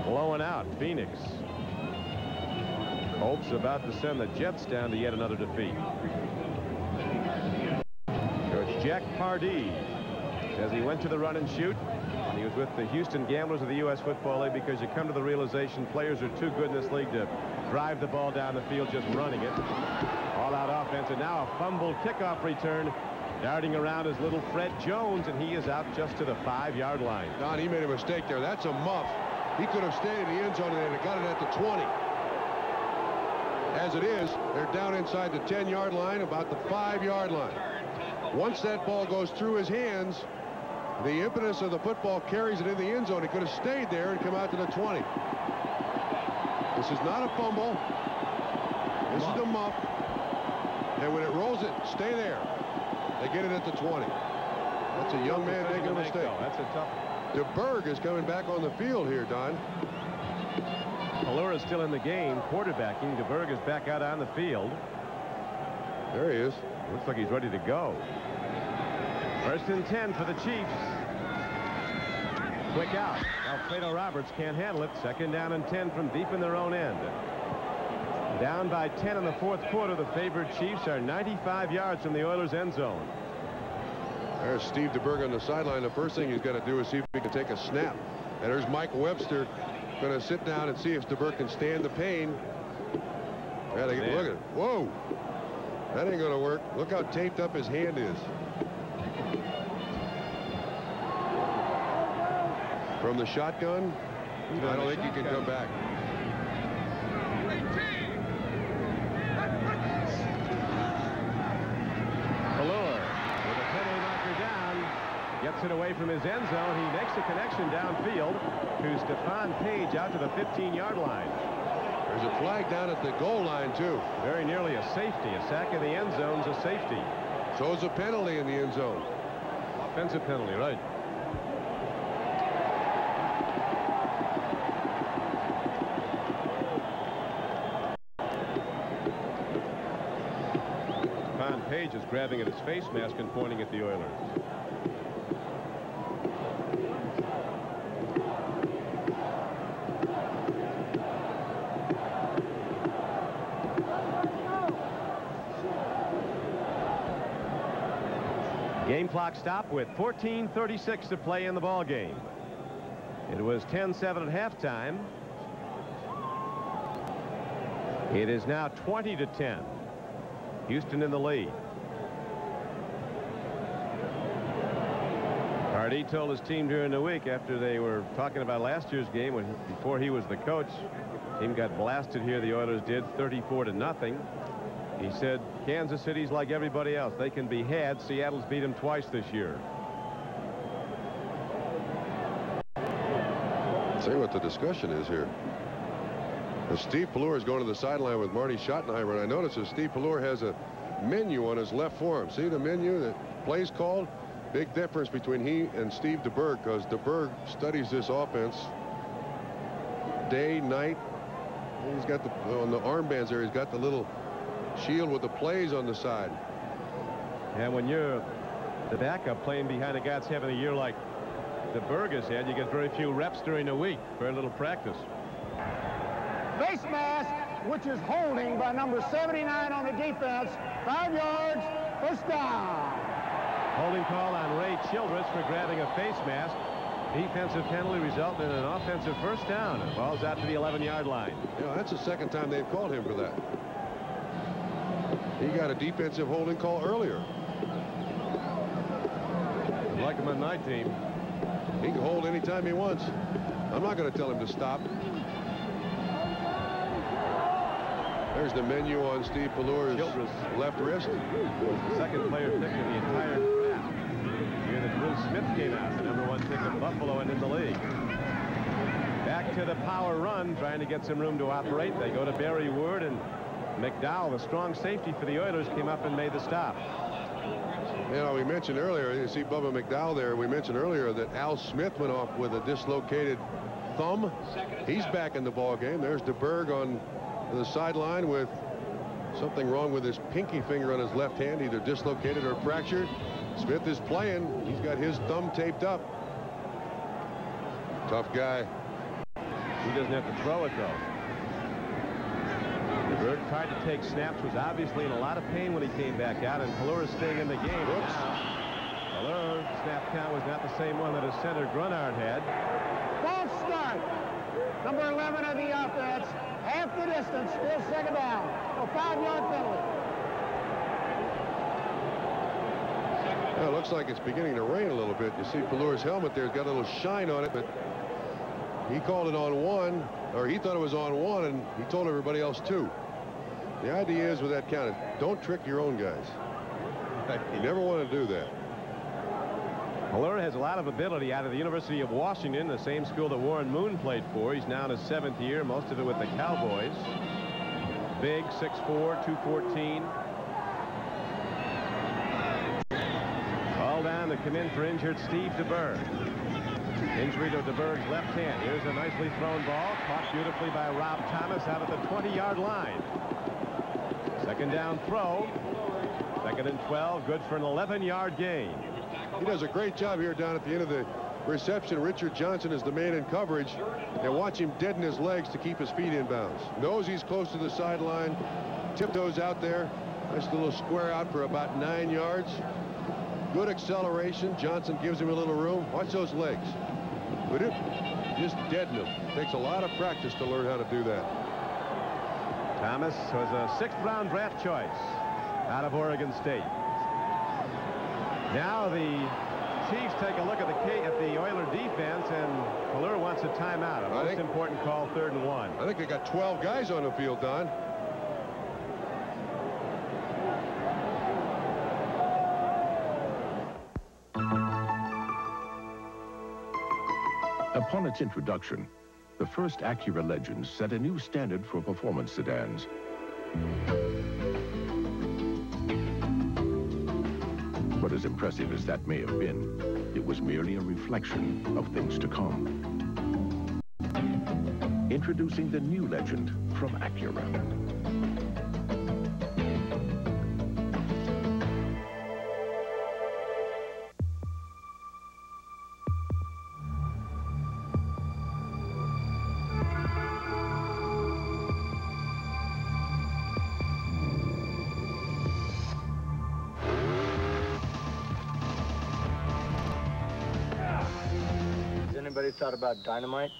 Blowing out Phoenix. Holtz about to send the Jets down to yet another defeat. Coach Jack Pardee says he went to the run and shoot. And he was with the Houston Gamblers of the U.S. Football League because you come to the realization players are too good in this league to drive the ball down the field just running it. All-out offense, and now a fumbled kickoff return. Darting around is little Fred Jones, and he is out just to the 5-yard line. Don, he made a mistake there. That's a muff. He could have stayed in the end zone and got it at the 20. As it is, they're down inside the 10-yard line, about the 5-yard line. Once that ball goes through his hands, the impetus of the football carries it in the end zone. He could have stayed there and come out to the 20. This is not a fumble. This is the muff. And when it rolls it, stay there. They get it at the 20. That's a young man making a mistake. That's a tough. DeBerg is coming back on the field here, Don. Allura is still in the game, quarterbacking. DeBerg is back out on the field. There he is. Looks like he's ready to go. First and 10 for the Chiefs. Quick out. Alfredo Roberts can't handle it. Second down and 10 from deep in their own end. Down by 10 in the fourth quarter. The favored Chiefs are 95 yards from the Oilers' end zone. There's Steve DeBerg on the sideline. The first thing he's got to do is see if he can take a snap. And there's Mike Webster going to sit down and see if DeBerg can stand the pain. Yeah, look at it. Whoa. That ain't going to work. Look how taped up his hand is. From the shotgun, I don't think he can come back. Allure with a penalty marker down, gets it away from his end zone. He makes a connection downfield to Stefan Page out to the 15-yard line. There's a flag down at the goal line, too. Very nearly a safety. A sack in the end zone's a safety. So it's a penalty in the end zone. Offensive penalty, right. Page is grabbing at his face mask and pointing at the Oilers. Game clock stopped with 14:36 to play in the ball game. It was 10-7 at halftime. It is now 20-10. Houston in the lead. Pardee told his team during the week after they were talking about last year's game before he was the coach. Team got blasted here, the Oilers did, 34-0. He said Kansas City's like everybody else. They can be had. Seattle's beat them twice this year. See what the discussion is here. Steve Pellure is going to the sideline with Marty Schottenheimer, and I notice that Steve Pellure has a menu on his left forearm. See the menu that plays called? Big difference between he and Steve DeBerg, because DeBerg studies this offense day, night. He's got on the armbands there, he's got the little shield with the plays on the side. And when you're the backup playing behind a guy that's having a year like DeBerg has had, you get very few reps during the week, very little practice. Face mask, which is holding by number 79 on the defense. 5 yards, first down. Holding call on Ray Childress for grabbing a face mask. Defensive penalty resulting in an offensive first down. The ball's out to the 11-yard line. You know, that's the second time they've called him for that. He got a defensive holding call earlier. Like him on my team. He can hold anytime he wants. I'm not going to tell him to stop. There's the menu on Steve Pellure's left wrist. The second player pick of the entire draft. Here that Will Smith came out, the #1 pick of Buffalo and in the league. Back to the power run, trying to get some room to operate. They go to Barry Ward, and McDowell, the strong safety for the Oilers, came up and made the stop. You know, we mentioned earlier, you see Bubba McDowell there. We mentioned earlier that Al Smith went off with a dislocated thumb. He's back in the ball game. There's DeBerg on the sideline with something wrong with his pinky finger on his left hand, either dislocated or fractured. Smith is playing. He's got his thumb taped up. Tough guy. He doesn't have to throw it, though. Berg tried to take snaps, was obviously in a lot of pain when he came back out, and Pelur staying in the game. Pelur, snap count was not the same one that his center Grunard had. False start. Number 11 of the offense. Half the distance, still second down. A 5-yard penalty. Well, it looks like it's beginning to rain a little bit. You see Pelur's helmet there's got a little shine on it, but he called it on one, or he thought it was on one, and he told everybody else too. The idea is with that count, don't trick your own guys. You never want to do that. Pelur has a lot of ability out of the University of Washington, the same school that Warren Moon played for. He's now in his 7th year, most of it with the Cowboys. Big, 6'4", 214. All down to come in for injured Steve DeBerg. Injury to DeBerg's left hand. Here's a nicely thrown ball, caught beautifully by Rob Thomas out at the 20-yard line. Second down throw. 2nd and 12, good for an 11-yard gain. He does a great job here down at the end of the reception. Richard Johnson is the man in coverage, and watch him deaden his legs to keep his feet in bounds. Knows he's close to the sideline, tiptoes out there. Nice little square out for about 9 yards. Good acceleration. Johnson gives him a little room. Watch those legs. Would it just deaden him? Takes a lot of practice to learn how to do that. Thomas was a 6th-round draft choice out of Oregon State. Now the Chiefs take a look at the Oiler defense, and Pelur wants a timeout. A most important call, 3rd and 1. I think they got 12 guys on the field, Don. Upon its introduction, the first Acura Legends set a new standard for performance sedans. But as impressive as that may have been, it was merely a reflection of things to come. Introducing the new Legend from Acura. Anybody thought about dynamite?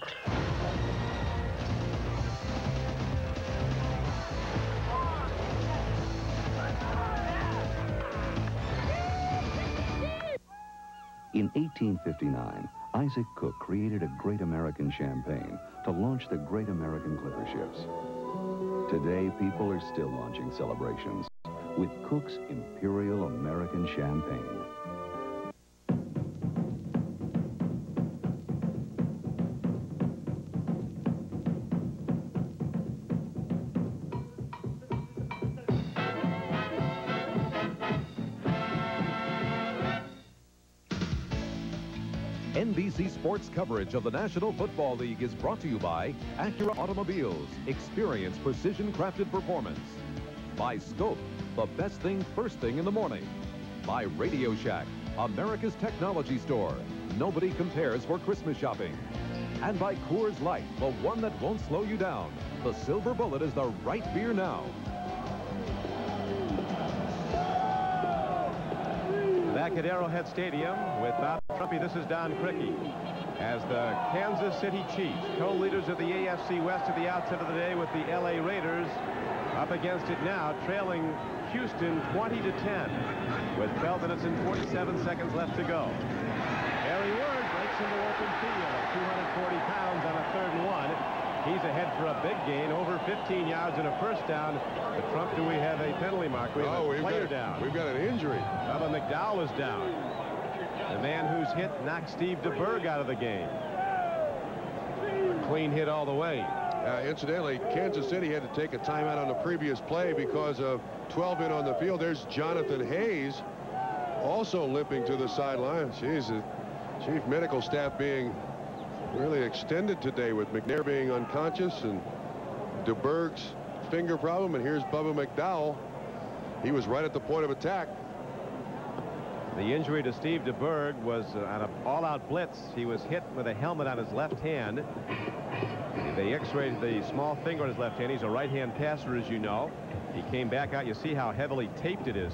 In 1859, Isaac Cook created a Great American champagne to launch the Great American Clipper ships. Today, people are still launching celebrations with Cook's Imperial American Champagne. NBC Sports coverage of the National Football League is brought to you by Acura Automobiles. Experience precision-crafted performance. By Scope, the best thing first thing in the morning. By Radio Shack, America's technology store. Nobody compares for Christmas shopping. And by Coors Light, the one that won't slow you down. The Silver Bullet is the right beer now. Back at Arrowhead Stadium with Bob Trumpy, this is Don Criqui. As the Kansas City Chiefs, co-leaders of the AFC West at the outset of the day with the LA Raiders, up against it now, trailing Houston 20-10 with 12 minutes and 47 seconds left to go. Harry Ward breaks into open field at 240 pounds on a 3rd and 1. He's ahead for a big gain, over 15 yards and a first down. But Trump, do we have a penalty mark? We have a player down. We've got an injury. Bubba McDowell is down. The man who's hit knocked Steve DeBerg out of the game. A clean hit all the way. Incidentally, Kansas City had to take a timeout on the previous play because of 12 men on the field. There's Jonathan Hayes also limping to the sideline. Jeez, the chief medical staff being really extended today with McNair being unconscious and DeBerg's finger problem. And here's Bubba McDowell. He was right at the point of attack. The injury to Steve DeBerg was on an all-out blitz. He was hit with a helmet on his left hand. They x-rayed the small finger on his left hand. He's a right-hand passer, as you know. He came back out. You see how heavily taped it is.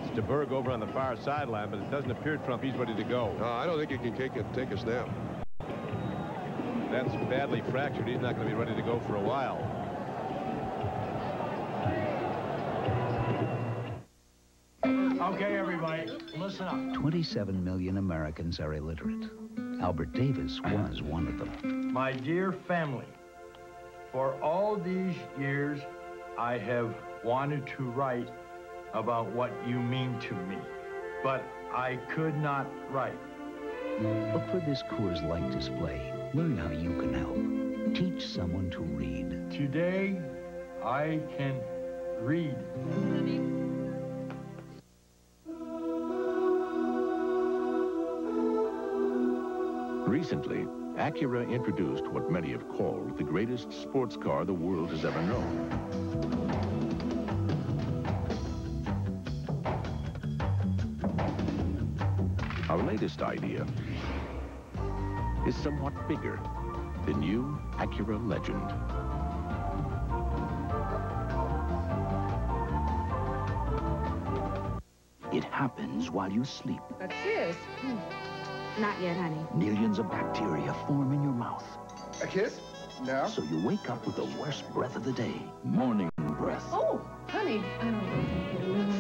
It's DeBerg over on the far sideline, but it doesn't appear to Trump he's ready to go. I don't think he can take a snap. That's badly fractured. He's not going to be ready to go for a while. Okay, everybody, listen up. 27 million Americans are illiterate. Albert Davis was one of them. My dear family, for all these years, I have wanted to write about what you mean to me, but I could not write. Look for this Coors Light display. Learn how you can help. Teach someone to read. Today, I can read. Recently, Acura introduced what many have called the greatest sports car the world has ever known. Our latest idea is somewhat bigger, the new Acura Legend. It happens while you sleep. A kiss? Not yet, honey. Millions of bacteria form in your mouth. A kiss? No. So you wake up with the worst breath of the day, morning breath. Oh, honey.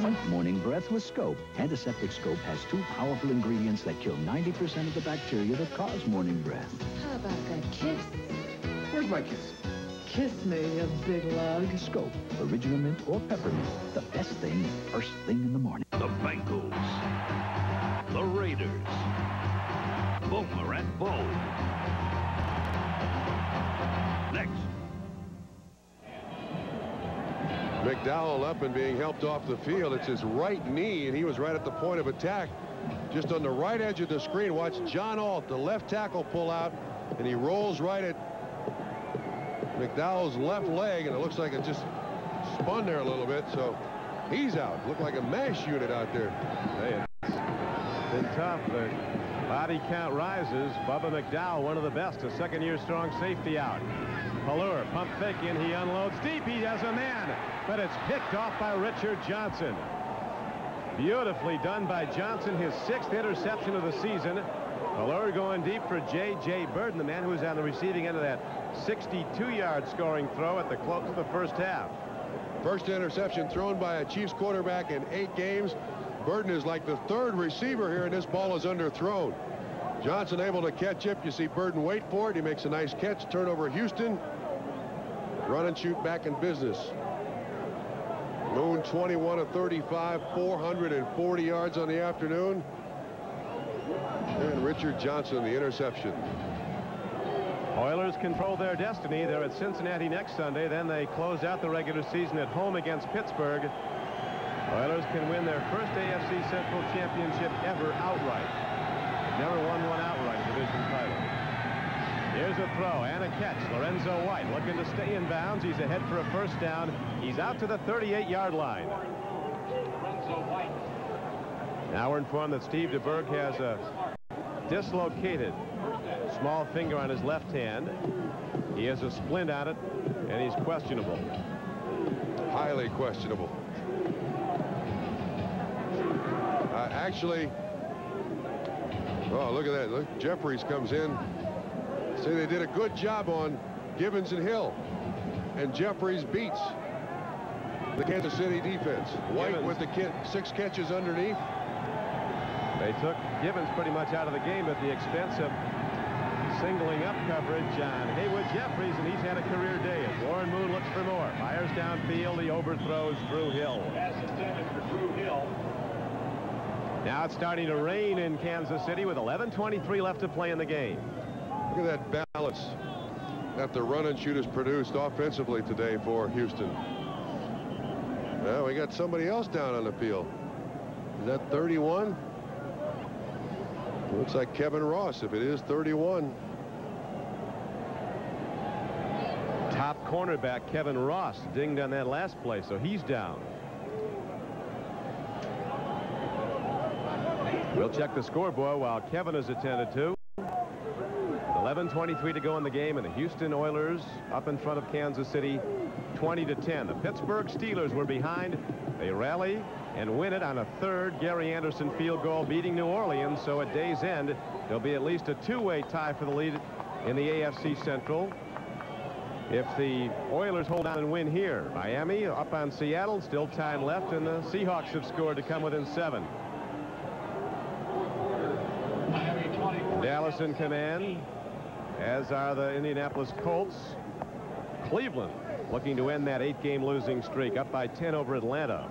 Fight morning breath with Scope. Antiseptic Scope has 2 powerful ingredients that kill 90% of the bacteria that cause morning breath. How about that kiss? Where's my kiss? Kiss me, you big lug. Scope, original mint or peppermint. The best thing, first thing in the morning. The Bengals. The Raiders. Boomer and Bo. Next. McDowell up and being helped off the field. It's his right knee, and he was right at the point of attack. Just on the right edge of the screen. Watch John Alt, the left tackle, pull out, and he rolls right at McDowell's left leg, and it looks like it just spun there a little bit, so he's out. Looked like a mash unit out there. Hey, it's been tough. The body count rises. Bubba McDowell, one of the best, a second-year strong safety out. Pallure, pump fake in, he unloads deep, he has a man, but it's picked off by Richard Johnson. Beautifully done by Johnson, his 6th interception of the season. Pallure going deep for J.J. Burden, the man who was on the receiving end of that 62-yard scoring throw at the close of the first half. First interception thrown by a Chiefs quarterback in 8 games. Burden is like the 3rd receiver here, and this ball is underthrown. Johnson able to catch it. You see Burden wait for it. He makes a nice catch. Turnover Houston. Run and shoot back in business. Moon 21 of 35, 440 yards on the afternoon. And Richard Johnson, the interception. Oilers control their destiny. They're at Cincinnati next Sunday. Then they close out the regular season at home against Pittsburgh. Oilers can win their first AFC Central championship ever outright. Never won one outright, division title. Here's a throw and a catch. Lorenzo White looking to stay in bounds. He's ahead for a first down. He's out to the 38-yard line. Now we're informed that Steve DeBerg has a dislocated small finger on his left hand. He has a splint on it, and he's questionable. Highly questionable. Actually, oh, look at that. Look, Jeffries comes in. Say they did a good job on Gibbons and Hill. And Jeffries beats the Kansas City defense. White Gibbons, with the 6 catches underneath. They took Gibbons pretty much out of the game at the expense of singling up coverage on Haywood Jeffries, and he's had a career day as Warren Moon looks for more. Fires downfield. He overthrows Drew Hill. Pass intended for Drew Hill. Now it's starting to rain in Kansas City with 11:23 left to play in the game. Look at that balance that the run and shoot has produced offensively today for Houston. Now we got somebody else down on the field. Is that 31? Looks like Kevin Ross. If it is 31. Top cornerback Kevin Ross dinged on that last play, so he's down. We'll check the scoreboard while Kevin is attended to. 11:23 to go in the game, and the Houston Oilers up in front of Kansas City 20-10. The Pittsburgh Steelers were behind. They rally and win it on a third Gary Anderson field goal, beating New Orleans. So at day's end, there'll be at least a two-way tie for the lead in the AFC Central. If the Oilers hold on and win here, Miami up on Seattle, still time left, and the Seahawks have scored to come within 7. Dallas in command, as are the Indianapolis Colts. Cleveland looking to end that 8-game losing streak, up by 10 over Atlanta.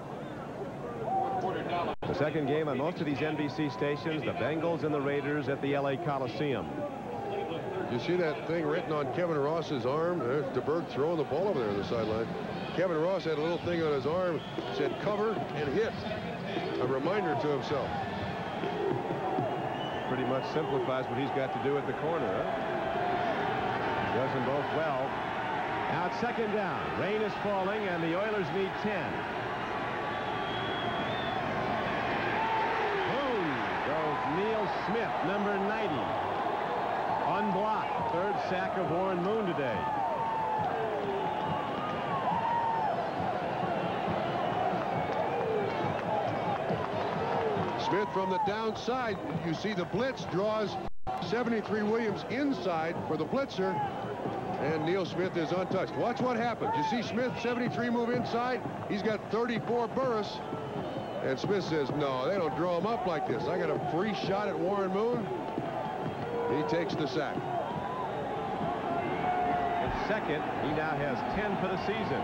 The second game on most of these NBC stations, the Bengals and the Raiders at the LA Coliseum. You see that thing written on Kevin Ross's arm? There's DeBerg throwing the ball over there on the sideline. Kevin Ross had a little thing on his arm, said cover and hit. A reminder to himself. Pretty much simplifies what he's got to do at the corner. Huh? Does them both well. Now it's second down. Rain is falling, and the Oilers need 10. Boom goes Neil Smith, number 90. Unblocked. Third sack of Warren Moon today. Smith from the downside. You see the blitz draws 73 Williams inside for the blitzer, and Neil Smith is untouched. Watch what happens. You see Smith, 73, move inside. He's got 34 Burris, and Smith says, no, they don't draw him up like this. I got a free shot at Warren Moon. He takes the sack. At second, he now has 10 for the season.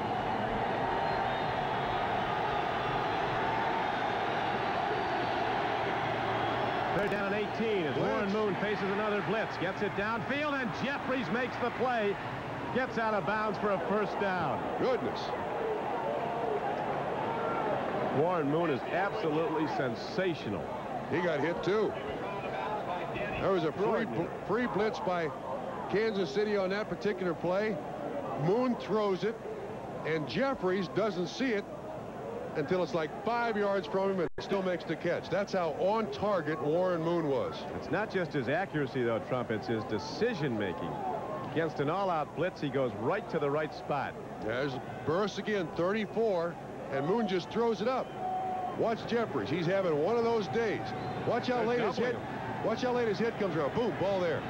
Third down and 18 as Warren Moon faces another blitz. Gets it downfield, and Jeffries makes the play. Gets out of bounds for a first down. Goodness. Warren Moon is absolutely sensational. He got hit, too. There was a free blitz by Kansas City on that particular play. Moon throws it, and Jeffries doesn't see it until it's like 5 yards from him and still makes the catch. That's how on target Warren Moon was. It's not just his accuracy, though, Trump. It's his decision-making. Against an all-out blitz, he goes right to the right spot. There's Burris again, 34, and Moon just throws it up. Watch Jeffries. He's having one of those days. Watch how late his hit. Watch how late his hit comes around. Boom, ball there.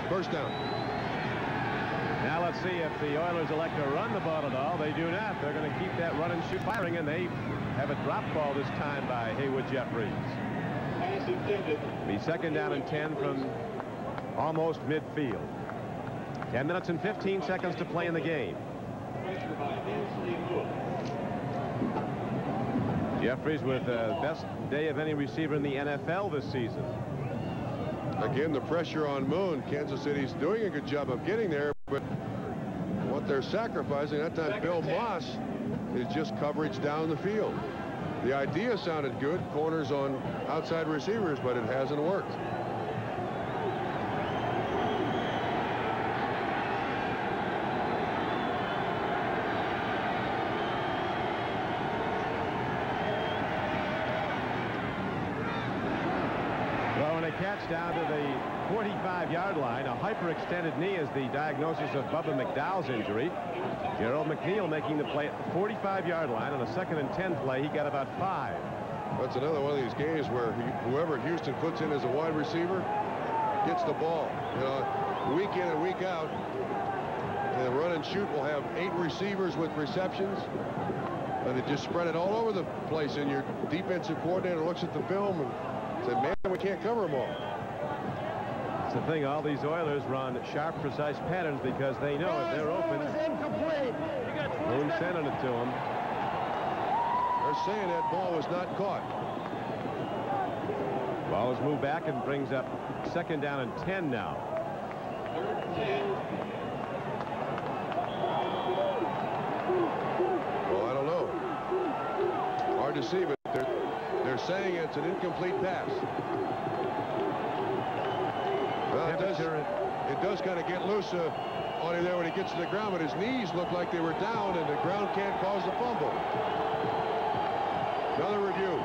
First down. Now let's see if the Oilers elect to run the ball at all. They do not. They're going to keep that run and shoot firing, and they have a drop ball this time by Haywood Jeffries. Be second down and 10 from almost midfield. 10 minutes and 15 seconds to play in the game. Jeffries with the best day of any receiver in the NFL this season. Again, the pressure on Moon. Kansas City's doing a good job of getting there, but what they're sacrificing, that time Bill Moss, is just coverage down the field. The idea sounded good, corners on outside receivers, but it hasn't worked. Catch down to the 45-yard line. A hyperextended knee is the diagnosis of Bubba McDowell's injury. Gerald McNeil making the play at the 45-yard line. On a 2nd and 10 play, he got about 5. That's another one of these games where whoever Houston puts in as a wide receiver gets the ball. You know, week in and week out, the run and shoot will have 8 receivers with receptions. And they just spread it all over the place, and your defensive coordinator looks at the film and said, man, we can't cover them all. It's the thing, all these Oilers run sharp, precise patterns because they know if they're open. Moon sending it to them. They're saying that ball was not caught. Ball is moved back and brings up second down and 10 now. Well, I don't know. Hard to see, but they're saying it's an incomplete pass. Well, it does kind of get loose on him there when he gets to the ground, but his knees look like they were down, and the ground can't cause the fumble. Another review.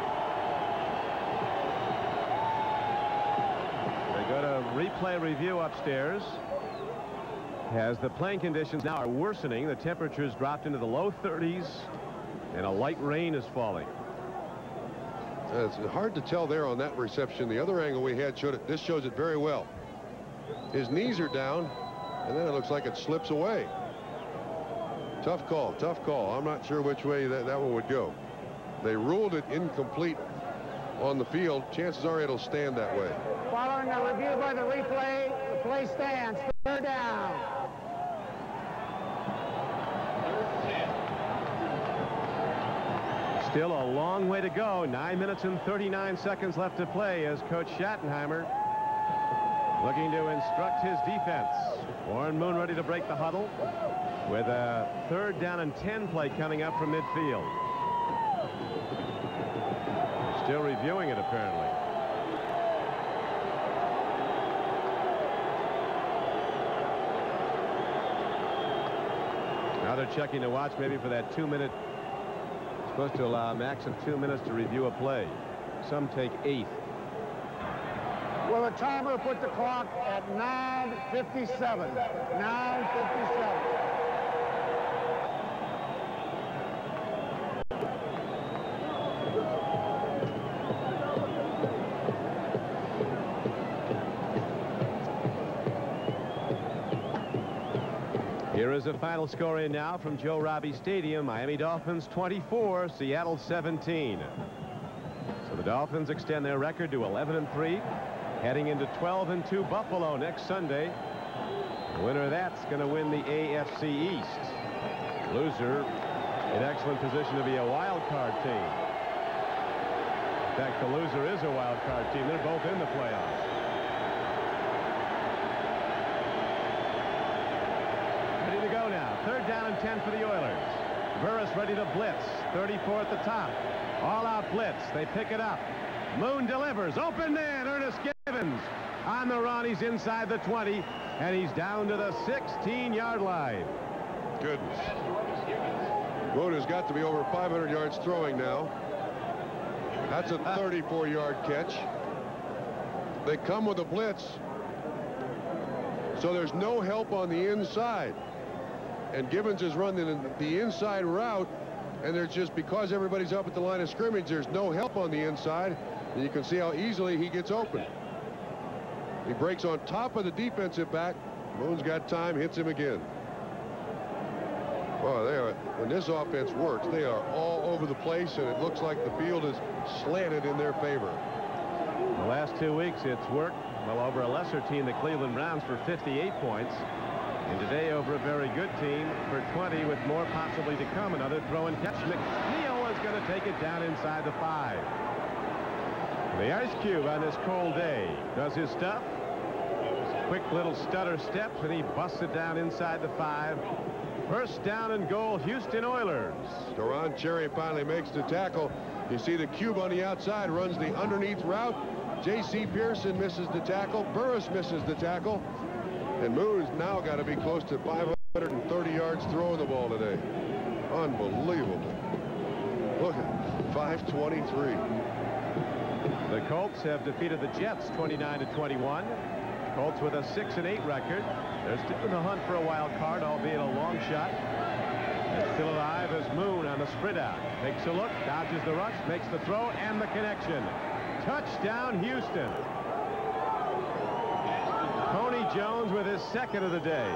replay review upstairs. As the playing conditions now are worsening, the temperatures dropped into the low 30s, and a light rain is falling. It's hard to tell there on that reception. The other angle we had showed it. This shows it very well. His knees are down, and then it looks like it slips away. Tough call, tough call. I'm not sure which way that one would go. They ruled it incomplete on the field. Chances are it'll stand that way. Following a review by the replay, the play stands. Third down. Still a long way to go. 9 minutes and 39 seconds left to play as Coach Schattenheimer looking to instruct his defense. Warren Moon ready to break the huddle with a 3rd down and 10 play coming up from midfield. Still reviewing it, apparently. Now they're checking the watch maybe for that 2-minute. Supposed to allow a max of 2 minutes to review a play. Some take 8. Well, the timer put the clock at 9:57. 9:57. Here is a final score in now from Joe Robbie Stadium. Miami Dolphins 24, Seattle 17. So the Dolphins extend their record to 11-3, heading into 12-2 Buffalo next Sunday. The winner of that's going to win the AFC East. Loser in excellent position to be a wild card team. In fact, the loser is a wild card team. They're both in the playoffs. Ready to go now. 3rd down and 10 for the Oilers. Burris ready to blitz. 34 at the top. All-out blitz. They pick it up. Moon delivers. Open man. Ernest Givens on the run. He's inside the 20, and he's down to the 16-yard line. Goodness. Moon has got to be over 500 yards throwing now. That's a 34-yard catch. They come with a blitz, so there's no help on the inside. And Givens is running the inside route, and there's just, because everybody's up at the line of scrimmage, there's no help on the inside. And you can see how easily he gets open. He breaks on top of the defensive back. Moon's got time, hits him again. Well, when this offense works, they are all over the place, and it looks like the field is slanted in their favor. The last 2 weeks, it's worked well over a lesser team, the Cleveland Browns, for 58 points. And today over a very good team for 20, with more possibly to come. Another throw and catch. McNeil is going to take it down inside the 5. The Ice Cube on this cold day does his stuff. Quick little stutter steps, and he busts it down inside the 5. First down and goal, Houston Oilers. Deron Cherry finally makes the tackle. You see the Cube on the outside, runs the underneath route. J.C. Pearson misses the tackle. Burris misses the tackle. And Moon's now got to be close to 530 yards throwing the ball today. Unbelievable. Look at 523. The Colts have defeated the Jets 29-21. Colts with a 6-8 record. They're still in the hunt for a wild card, albeit a long shot. And still alive as Moon on the sprint out. Takes a look, dodges the rush, makes the throw, and the connection. Touchdown, Houston. Tony Jones with his 2nd of the day.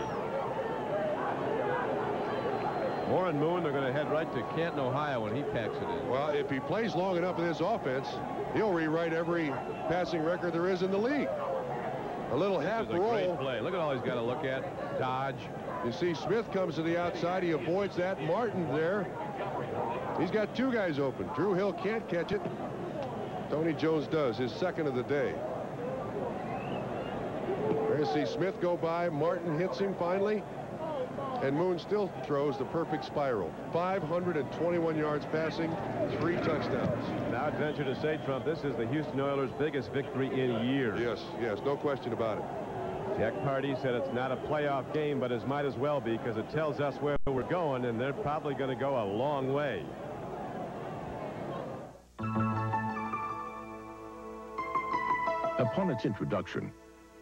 Warren Moon, they're going to head right to Canton, Ohio when he packs it in. Well, if he plays long enough in this offense, he'll rewrite every passing record there is in the league. A little half roll. Great play. Look at all he's got to look at. Dodge. You see Smith comes to the outside. He avoids that. Martin there. He's got 2 guys open. Drew Hill can't catch it. Tony Jones does, his 2nd of the day. There you see Smith go by. Martin hits him finally. And Moon still throws the perfect spiral. 521 yards passing, 3 touchdowns. Now I'd venture to say, Trump, this is the Houston Oilers' biggest victory in years. Yes, no question about it. Jack Pardee said it's not a playoff game, but it might as well be, because it tells us where we're going, and they're probably going to go a long way. Upon its introduction,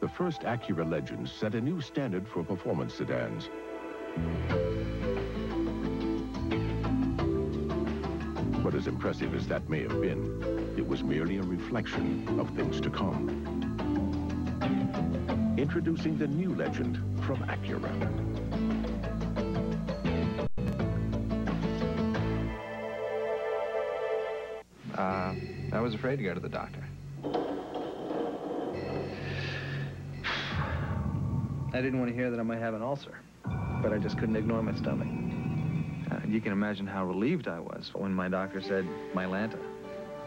the first Acura Legends set a new standard for performance sedans. But as impressive as that may have been, it was merely a reflection of things to come. Introducing the new Legend from Acura. I was afraid to go to the doctor. I didn't want to hear that I might have an ulcer, but I just couldn't ignore my stomach. You can imagine how relieved I was when my doctor said Mylanta.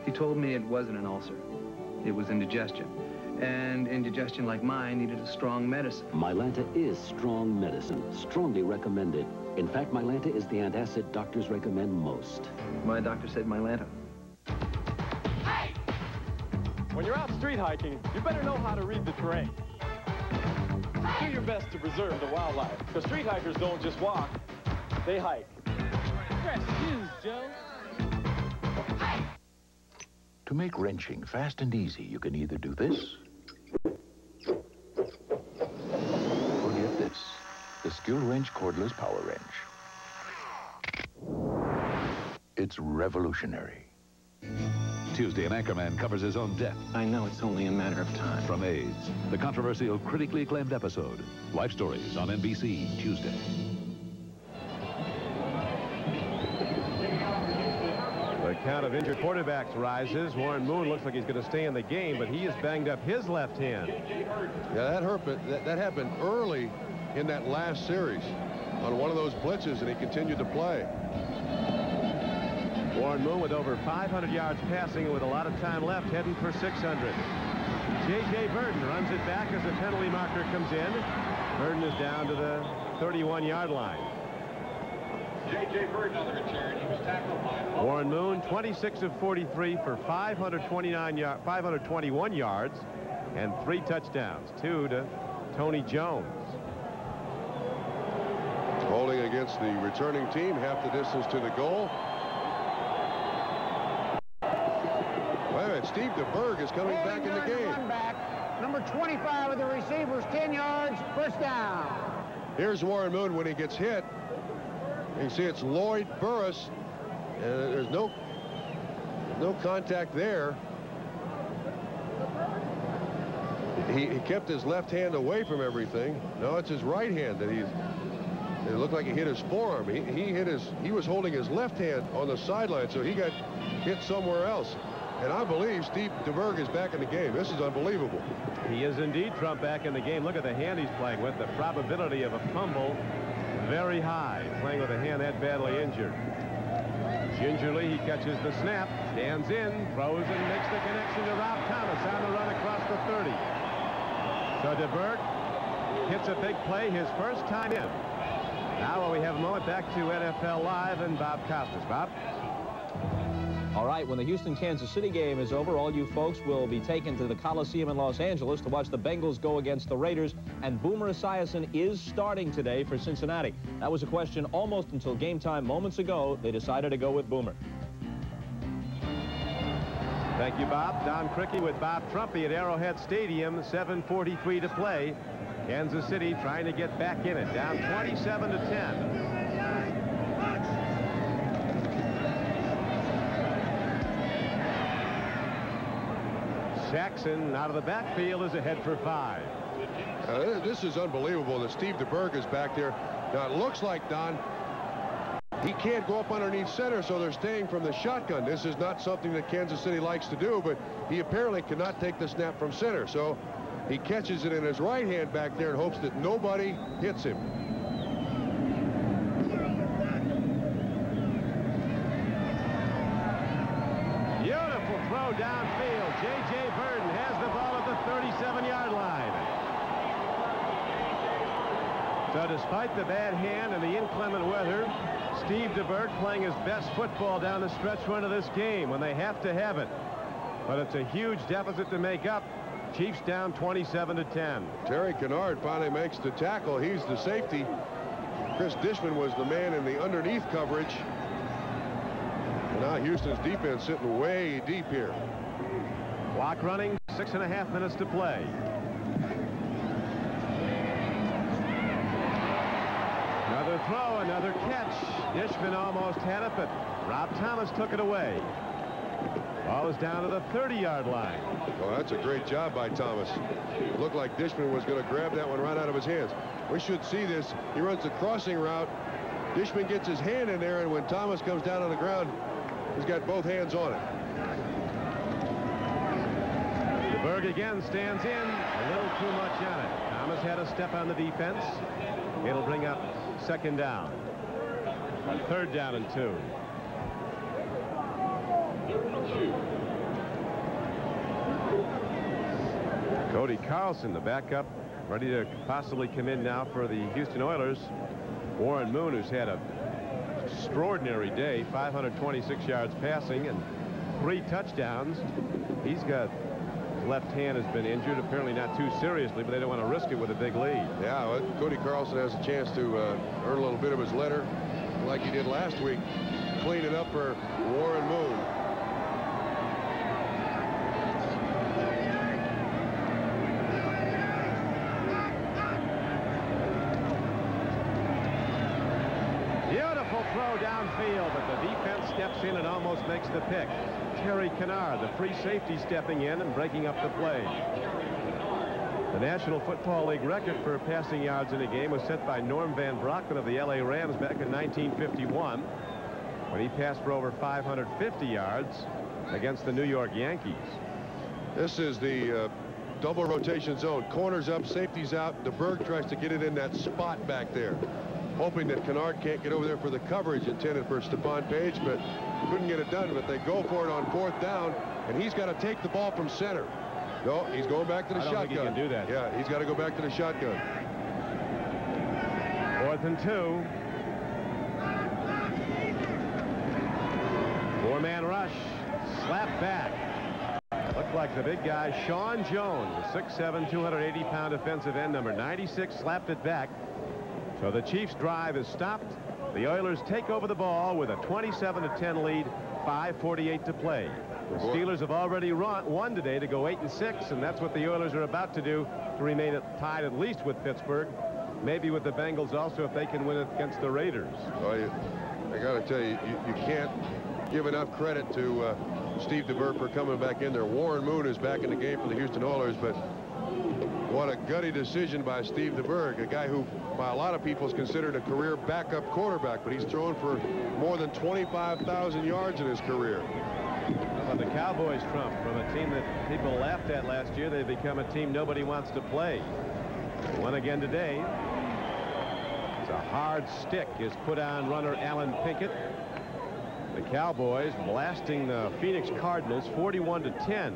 He told me it wasn't an ulcer. It was indigestion. And indigestion like mine needed a strong medicine. Mylanta is strong medicine, strongly recommended. In fact, Mylanta is the antacid doctors recommend most. My doctor said Mylanta. When you're out street hiking, you better know how to read the terrain. Do your best to preserve the wildlife, because street hikers don't just walk, they hike. Fresh shoes, Joe. To make wrenching fast and easy, you can either do this or get this, the Skill Wrench Cordless Power Wrench. It's revolutionary. Tuesday, an anchorman covers his own death. I know it's only a matter of time. From AIDS, the controversial, critically acclaimed episode. Life Stories on NBC, Tuesday. The count of injured quarterbacks rises. Warren Moon looks like he's going to stay in the game, but he has banged up his left hand. Yeah, that happened early in that last series on one of those blitzes, and he continued to play. Warren Moon with over 500 yards passing and with a lot of time left, heading for 600. J.J. Burden runs it back as the penalty marker comes in. Burden is down to the 31-yard line. J.J. Burden on the return. He was tackled by Warren Moon, 26 of 43 for 521 yards and 3 touchdowns. 2 to Tony Jones. Holding against the returning team, half the distance to the goal. Wait a minute, Steve DeBerg is coming back in the game. Run back. Number 25 of the receivers, 10 yards, first down. Here's Warren Moon when he gets hit. You can see it's Lloyd Burris, and there's no contact there. He kept his left hand away from everything. No, it's his right hand that it looked like he hit his forearm. He was holding his left hand on the sideline, so he got hit somewhere else. And I believe Steve DeBerg is back in the game. This is unbelievable. He is indeed, Trump, back in the game. Look at the hand he's playing with. The probability of a fumble very high, playing with a hand that badly injured. Gingerly, he catches the snap, stands in, throws, and makes the connection to Rob Thomas on the run across the 30. So DeBerg hits a big play, his first time in. Now we have a moment back to NFL Live and Bob Costas. Bob? All right, when the Houston-Kansas City game is over, all you folks will be taken to the Coliseum in Los Angeles to watch the Bengals go against the Raiders, and Boomer Esiason is starting today for Cincinnati. That was a question almost until game time moments ago. They decided to go with Boomer. Thank you, Bob. Don Criqui with Bob Trumpy at Arrowhead Stadium, 7:43 to play. Kansas City trying to get back in it, down 27-10. Jackson out of the backfield is ahead for 5. This is unbelievable that Steve DeBerg is back there. Now it looks like, Don, he can't go up underneath center, so they're staying from the shotgun. This is not something that Kansas City likes to do, but he apparently cannot take the snap from center. So he catches it in his right hand back there and hopes that nobody hits him. Beautiful throw downfield. J.J. Burden has the ball at the 37-yard line. So despite the bad hand and the inclement weather, Steve DeBerg playing his best football down the stretch run of this game when they have to have it. But it's a huge deficit to make up. Chiefs down 27-10. Terry Kennard finally makes the tackle. He's the safety. Chris Dishman was the man in the underneath coverage. And now Houston's defense sitting way deep here. Clock running, 6.5 minutes to play. Another throw, another catch. Dishman almost had it, but Rob Thomas took it away. Ball is down to the 30-yard line. Well, that's a great job by Thomas. It looked like Dishman was going to grab that one right out of his hands. We should see this. He runs the crossing route. Dishman gets his hand in there, and when Thomas comes down on the ground, he's got both hands on it. DeBerg again stands in. A little too much on it. Thomas had a step on the defense. It'll bring up second down. A third down and 2. Cody Carlson, the backup, ready to possibly come in now for the Houston Oilers. Warren Moon, who's had an extraordinary day, 526 yards passing and 3 touchdowns. He's got his left hand has been injured, apparently not too seriously, but they don't want to risk it with a big lead. Yeah, well, Cody Carlson has a chance to earn a little bit of his letter like he did last week. Clean it up for Warren Moon. Throw downfield, but the defense steps in and almost makes the pick. Terry Kennard, the free safety, stepping in and breaking up the play. The National Football League record for passing yards in a game was set by Norm Van Brocklin of the LA Rams back in 1951 when he passed for over 550 yards against the New York Yankees. This is the double rotation zone. Corners up, safeties out. DeBerg tries to get it in that spot back there, hoping that Kennard can't get over there for the coverage intended for Stephon Page, but couldn't get it done. But they go for it on 4th down, and he's got to take the ball from center. No, he's going back to the shotgun. I don't think he can do that. Yeah, he's got to go back to the shotgun. 4th and 2. 4-man rush. Slap back. Looked like the big guy, Sean Jones, the 6'7", 280-pound defensive end, number 96, slapped it back. So the Chiefs' drive is stopped. The Oilers take over the ball with a 27-10 lead, 5:48 to play. The Steelers have already won today to go 8-6, and that's what the Oilers are about to do to remain tied at least with Pittsburgh, maybe with the Bengals also if they can win it against the Raiders. Well, I got to tell you, you can't give enough credit to Steve DeBerg for coming back in there. Warren Moon is back in the game for the Houston Oilers, but what a gutty decision by Steve DeBerg, a guy who by a lot of people is considered a career backup quarterback, but he's thrown for more than 25,000 yards in his career. Well, the Cowboys, Trump, from a team that people laughed at last year, they've become a team nobody wants to play. They won again today. It's a hard stick is put on runner Alan Pinkett. The Cowboys blasting the Phoenix Cardinals 41-10.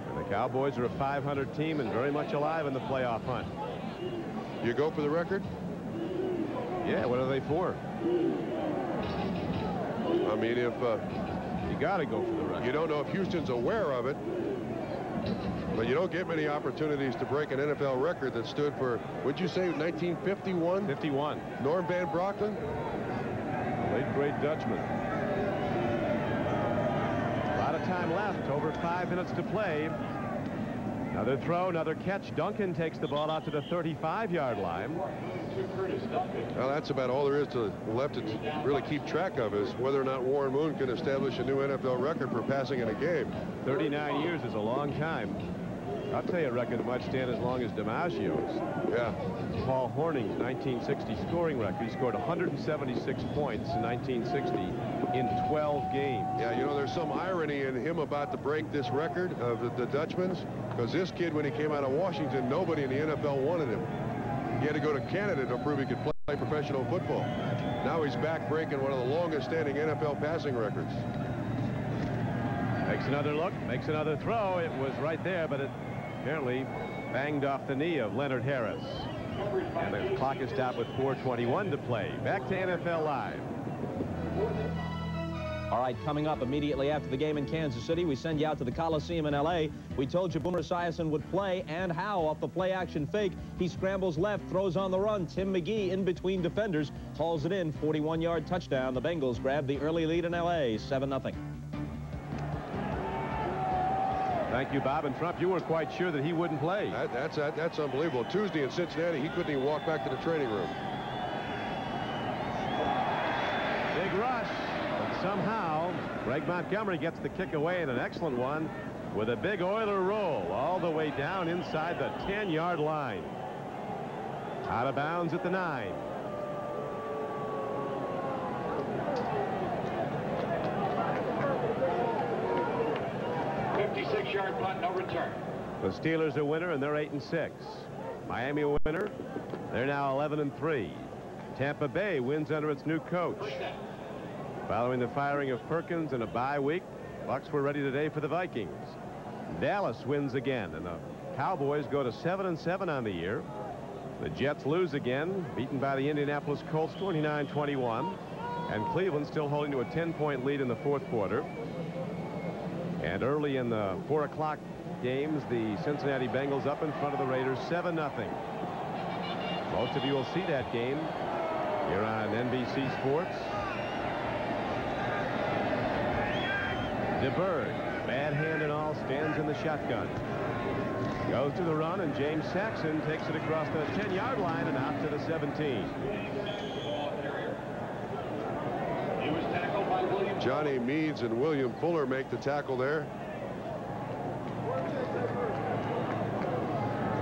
And the Cowboys are a 500 team and very much alive in the playoff hunt. You go for the record? Yeah, what are they for? I mean, if you got to go for the record. You don't know if Houston's aware of it, but you don't get many opportunities to break an NFL record that stood for, would you say, 1951? 51. Norm Van Brocklin? Late great Dutchman. A lot of time left, over 5 minutes to play. Another throw, another catch. Duncan takes the ball out to the 35-yard line. Well, that's about all there is left to really keep track of, is whether or not Warren Moon can establish a new NFL record for passing in a game. 39 years is a long time. I'll tell you a record that might stand as long as DiMaggio's. Yeah. Paul Hornung's 1960 scoring record. He scored 176 points in 1960 in 12 games. Yeah, you know, there's some irony in him about to break this record of the Dutchman's, because this kid, when he came out of Washington, nobody in the NFL wanted him. He had to go to Canada to prove he could play professional football. Now he's back breaking one of the longest standing NFL passing records. Makes another look, makes another throw. It was right there, but it apparently banged off the knee of Leonard Harris. And the clock is stopped with 4:21 to play. Back to NFL Live. All right, coming up immediately after the game in Kansas City, we send you out to the Coliseum in L.A. We told you Boomer Esiason would play, and how. Off the play-action fake, he scrambles left, throws on the run. Tim McGee in between defenders, hauls it in, 41-yard touchdown. The Bengals grab the early lead in L.A., 7-0. Thank you, Bob. And Trump, you were quite sure that he wouldn't play. That's unbelievable. Tuesday in Cincinnati, he couldn't even walk back to the training room. somehow, Greg Montgomery gets the kick away, and an excellent one with a big Oiler roll all the way down inside the 10-yard line. Out of bounds at the 9. Yard punt, no return. The Steelers are winner, and they're 8-6. Miami a winner. They're now 11-3. Tampa Bay wins under its new coach. Following the firing of Perkins and a bye week, Bucs were ready today for the Vikings. Dallas wins again, and the Cowboys go to 7-7 on the year. The Jets lose again, beaten by the Indianapolis Colts 29-21, and Cleveland still holding to a 10-point lead in the fourth quarter. And early in the 4 o'clock games, the Cincinnati Bengals up in front of the Raiders 7-0. Most of you will see that game here on NBC Sports. DeBerg, bad hand and all, stands in the shotgun. Goes to the run, and James Saxon takes it across the 10-yard line and out to the 17. Johnny Meads and William Fuller make the tackle there.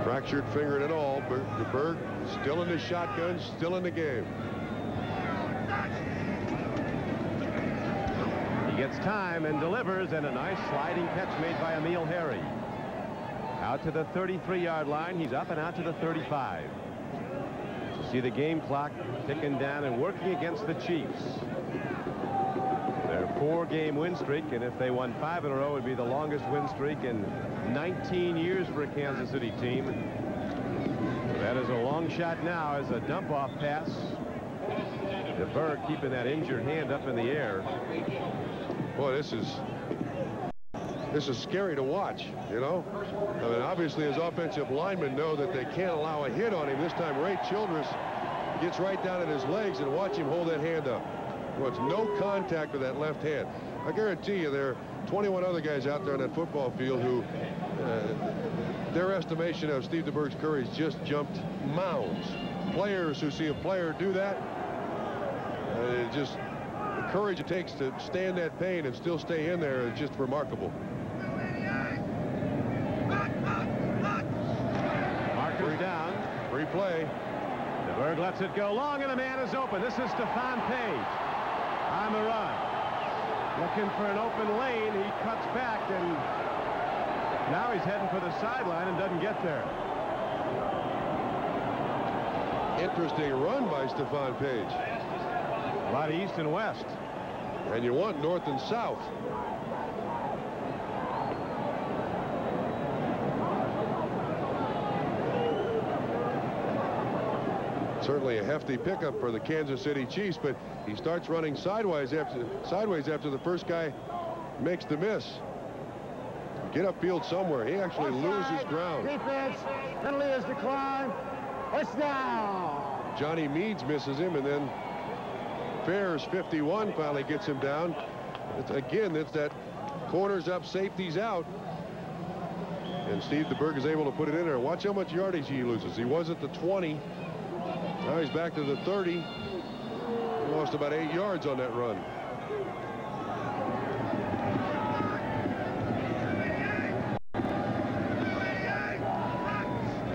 Fractured finger and all. DeBerg still in the shotgun, still in the game. He gets time and delivers, and a nice sliding catch made by Emil Harry. Out to the 33-yard line. He's up and out to the 35. You see the game clock ticking down and working against the Chiefs. Their 4-game win streak, and if they won 5 in a row, it would be the longest win streak in 19 years for a Kansas City team. That is a long shot now as a dump-off pass. DeBerg keeping that injured hand up in the air. Boy, this is scary to watch, you know. I mean, obviously, his offensive linemen know that they can't allow a hit on him. This time, Ray Childress gets right down at his legs, and watch him hold that hand up. Wants no contact with that left hand. I guarantee you there are 21 other guys out there on that football field who their estimation of Steve DeBerg's courage just jumped mounds. Players who see a player do that, just the courage it takes to stand that pain and still stay in there is just remarkable. Marker's down. Free play. DeBerg lets it go long, and a man is open. This is Stephon Page on the run. Looking for an open lane. He cuts back, and now he's heading for the sideline and doesn't get there. Interesting run by Stephon Page. A lot of east and west. And you want north and south. Certainly a hefty pickup for the Kansas City Chiefs, but he starts running sideways after the first guy makes the miss. Get upfield somewhere. He actually loses ground. Defense, penalty is declined. It's down. Johnny Meads misses him, and then Fair's 51 finally gets him down. It's that corners up, safeties out. And Steve DeBerg is able to put it in there. Watch how much yardage he loses. He was at the 20. Now he's back to the 30. He lost about 8 yards on that run.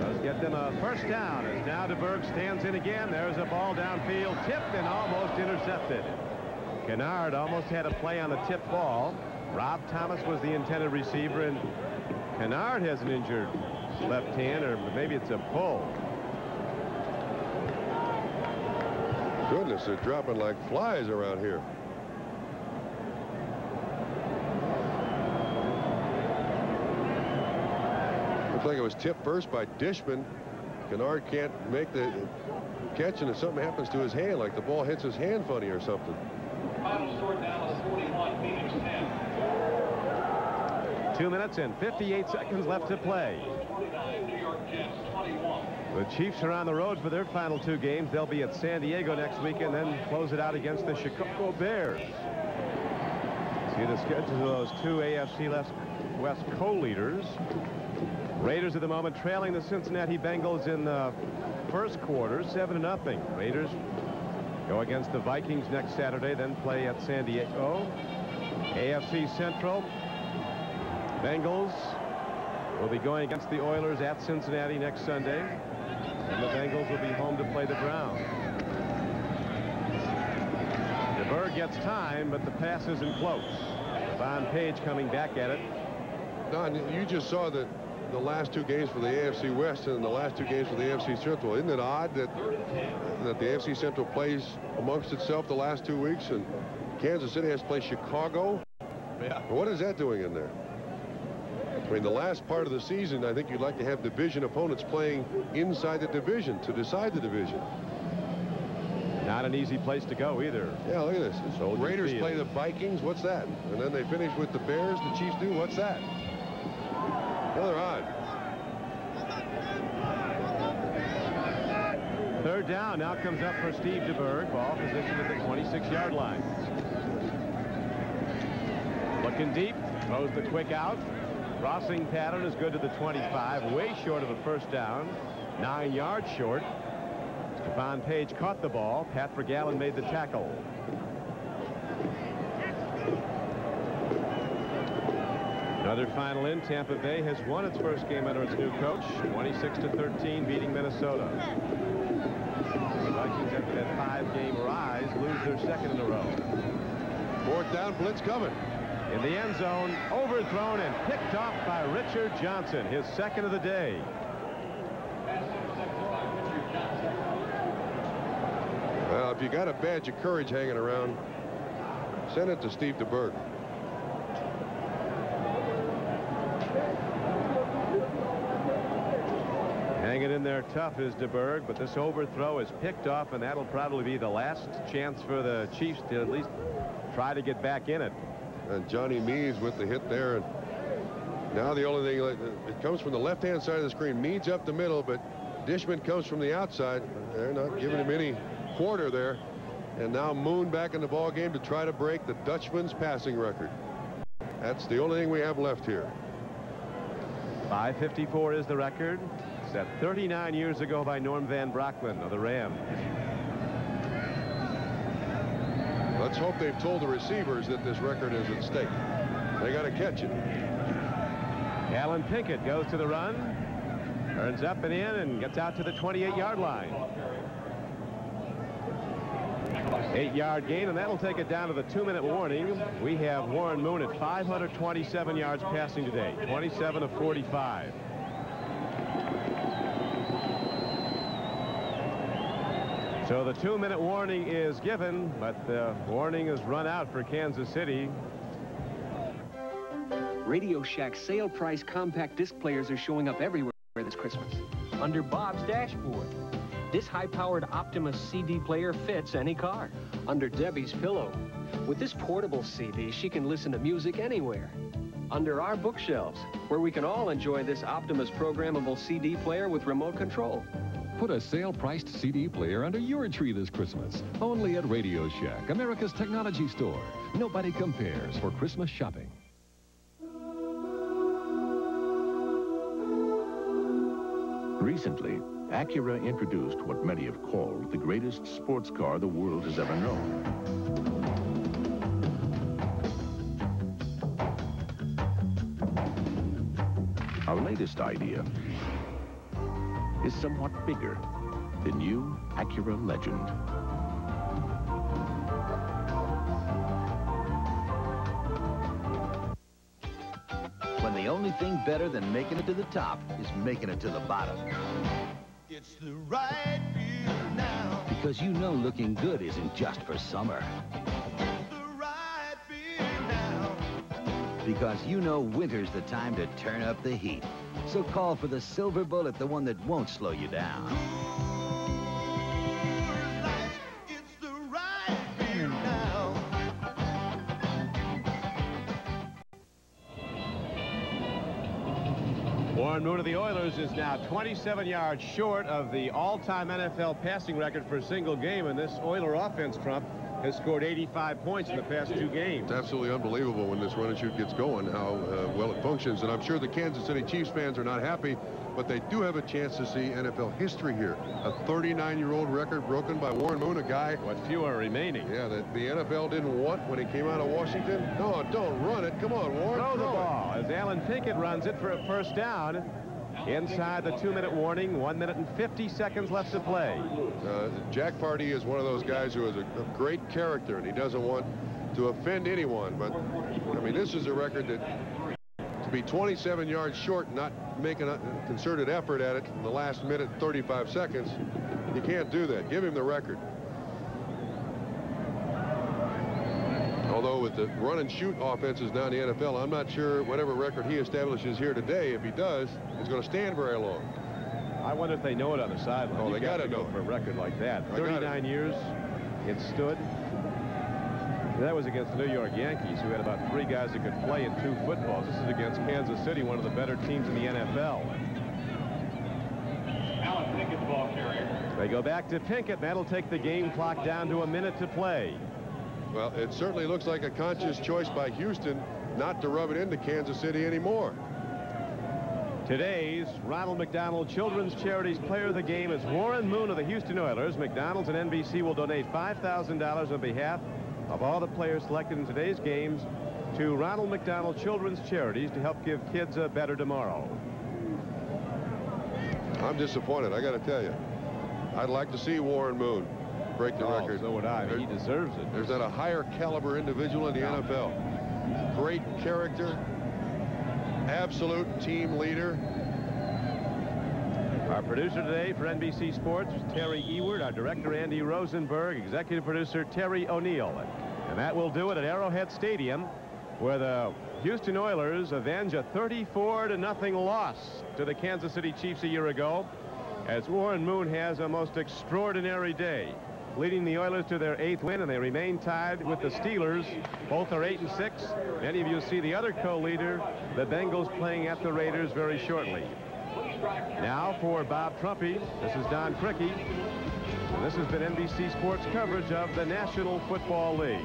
Does get them a first down as now DeBerg stands in again. There's a ball downfield, tipped and almost intercepted. Kennard almost had a play on the tipped ball. Rob Thomas was the intended receiver, and Kennard has an injured left hand, or maybe it's a pull. Goodness, they're dropping like flies around here. Looks like it was tipped first by Dishman. Kennard can't make the catch, and if something happens to his hand, like the ball hits his hand funny or something. Final score, Dallas 41, Phoenix 10. 2 minutes and 58 seconds left to play. 49, New York Jets 21. The Chiefs are on the road for their final 2 games. They'll be at San Diego next week and then close it out against the Chicago Bears. See the schedule of those 2 AFC West co-leaders. Raiders at the moment trailing the Cincinnati Bengals in the first quarter, 7-0. Raiders Go against the Vikings next Saturday, then play at San Diego. AFC Central. Bengals will be going against the Oilers at Cincinnati next Sunday. And the Bengals will be home to play the Browns. DeBerg gets time, but the pass isn't close. Von Page coming back at it. Don, you just saw the last two games for the AFC West and the last two games for the AFC Central. Isn't it odd that the AFC Central plays amongst itself the last 2 weeks, and Kansas City has to play Chicago? Yeah. What is that doing in there? I mean, the last part of the season, I think you'd like to have division opponents playing inside the division to decide the division. Not an easy place to go either. Yeah, look at this. The Raiders Field. play the Vikings. What's that? And then they finish with the Bears. The Chiefs do. What's that? Well, they're odd. Third down now comes up for Steve DeBerg. Ball positioned at the 26-yard line. Looking deep. Throws the quick out. Crossing pattern is good to the 25. Way short of a first down. 9 yards short. Von Page caught the ball. Pat Vergalen made the tackle. Another final in. Tampa Bay has won its first game under its new coach, 26-13, beating Minnesota. The Vikings, after that 5-game rise, lose their second in a row. Fourth down, blitz coming. In the end zone, overthrown and picked off by Richard Johnson, his second of the day. Well, if you got a badge of courage hanging around, send it to Steve DeBerg. Hanging in there tough is DeBerg, but this overthrow is picked off, and that'll probably be the last chance for the Chiefs to at least try to get back in it. And Johnny Meades with the hit there. And now the only thing, it comes from the left-hand side of the screen. Meades up the middle, but Dishman comes from the outside. They're not giving him any quarter there. And now Moon back in the ball game to try to break the Dutchman's passing record. That's the only thing we have left here. 5:54 is the record. Set 39 years ago by Norm Van Brocklin of the Rams. Let's hope they've told the receivers that this record is at stake. They got to catch it. Alan Pinkett goes to the run, turns up and in, and gets out to the 28-yard line. 8-yard gain, and that'll take it down to the 2-minute warning. We have Warren Moon at 527 yards passing today, 27 of 45. So the 2-minute warning is given, but the warning is run out for Kansas City. Radio Shack sale price compact disc players are showing up everywhere this Christmas. Under Bob's dashboard. This high-powered Optimus CD player fits any car. Under Debbie's pillow. With this portable CD, she can listen to music anywhere. Under our bookshelves, where we can all enjoy this Optimus programmable CD player with remote control. Put a sale-priced CD player under your tree this Christmas. Only at Radio Shack, America's technology store. Nobody compares for Christmas shopping. Recently, Acura introduced what many have called the greatest sports car the world has ever known. Our latest idea is somewhat bigger, the new Acura Legend. When the only thing better than making it to the top is making it to the bottom. It's the right feel now. Because you know looking good isn't just for summer. The right feel now. Because you know winter's the time to turn up the heat. So call for the Silver Bullet, the one that won't slow you down. It's the right feel now. Warren Moon of the Oilers is now 27 yards short of the all-time NFL passing record for a single game, and this Oiler offense, Trump, has scored 85 points in the past 2 games. It's absolutely unbelievable when this run and shoot gets going, how well it functions. And I'm sure the Kansas City Chiefs fans are not happy, but they do have a chance to see NFL history here. A 39-year-old record broken by Warren Moon, a guy... What few are remaining. Yeah, that the NFL didn't want when he came out of Washington. No, don't run it. Come on, Warren. Throw the ball as Alan Pinkett runs it for a first down. Inside the 2-minute warning, 1 minute and 50 seconds left to play. Jack Pardee is one of those guys who is a great character, and he doesn't want to offend anyone. But, I mean, this is a record that to be 27 yards short, not making a concerted effort at it in the last minute and 35 seconds, you can't do that. Give him the record. Although with the run and shoot offenses now in the NFL, I'm not sure whatever record he establishes here today, if he does, is going to stand very long. I wonder if they know it on the sideline. Oh, they got to go for a record like that. 39 years it stood. That was against the New York Yankees, who had about 3 guys that could play in 2 footballs. This is against Kansas City, one of the better teams in the NFL. Alan Pinkett, the ball carrier. They go back to Pinkett. That'll take the game clock down to a minute to play. Well, it certainly looks like a conscious choice by Houston not to rub it into Kansas City anymore. Today's Ronald McDonald Children's Charities Player of the Game is Warren Moon of the Houston Oilers. McDonald's and NBC will donate $5,000 on behalf of all the players selected in today's games to Ronald McDonald Children's Charities to help give kids a better tomorrow. I'm disappointed, I got to tell you. I'd like to see Warren Moon break the record. So would I. He deserves it. There's not a higher caliber individual in the NFL. Great character, absolute team leader. Our producer today for NBC Sports is Terry Ewert, our director Andy Rosenberg, executive producer Terry O'Neill. And that will do it at Arrowhead Stadium, where the Houston Oilers avenge a 34-0 loss to the Kansas City Chiefs a year ago, as Warren Moon has a most extraordinary day, leading the Oilers to their 8th win, and they remain tied with the Steelers. Both are 8-6. Many of you see the other co-leader, the Bengals, playing at the Raiders very shortly. Now for Bob Trumpy, this is Don Criqui, and this has been NBC Sports coverage of the National Football League.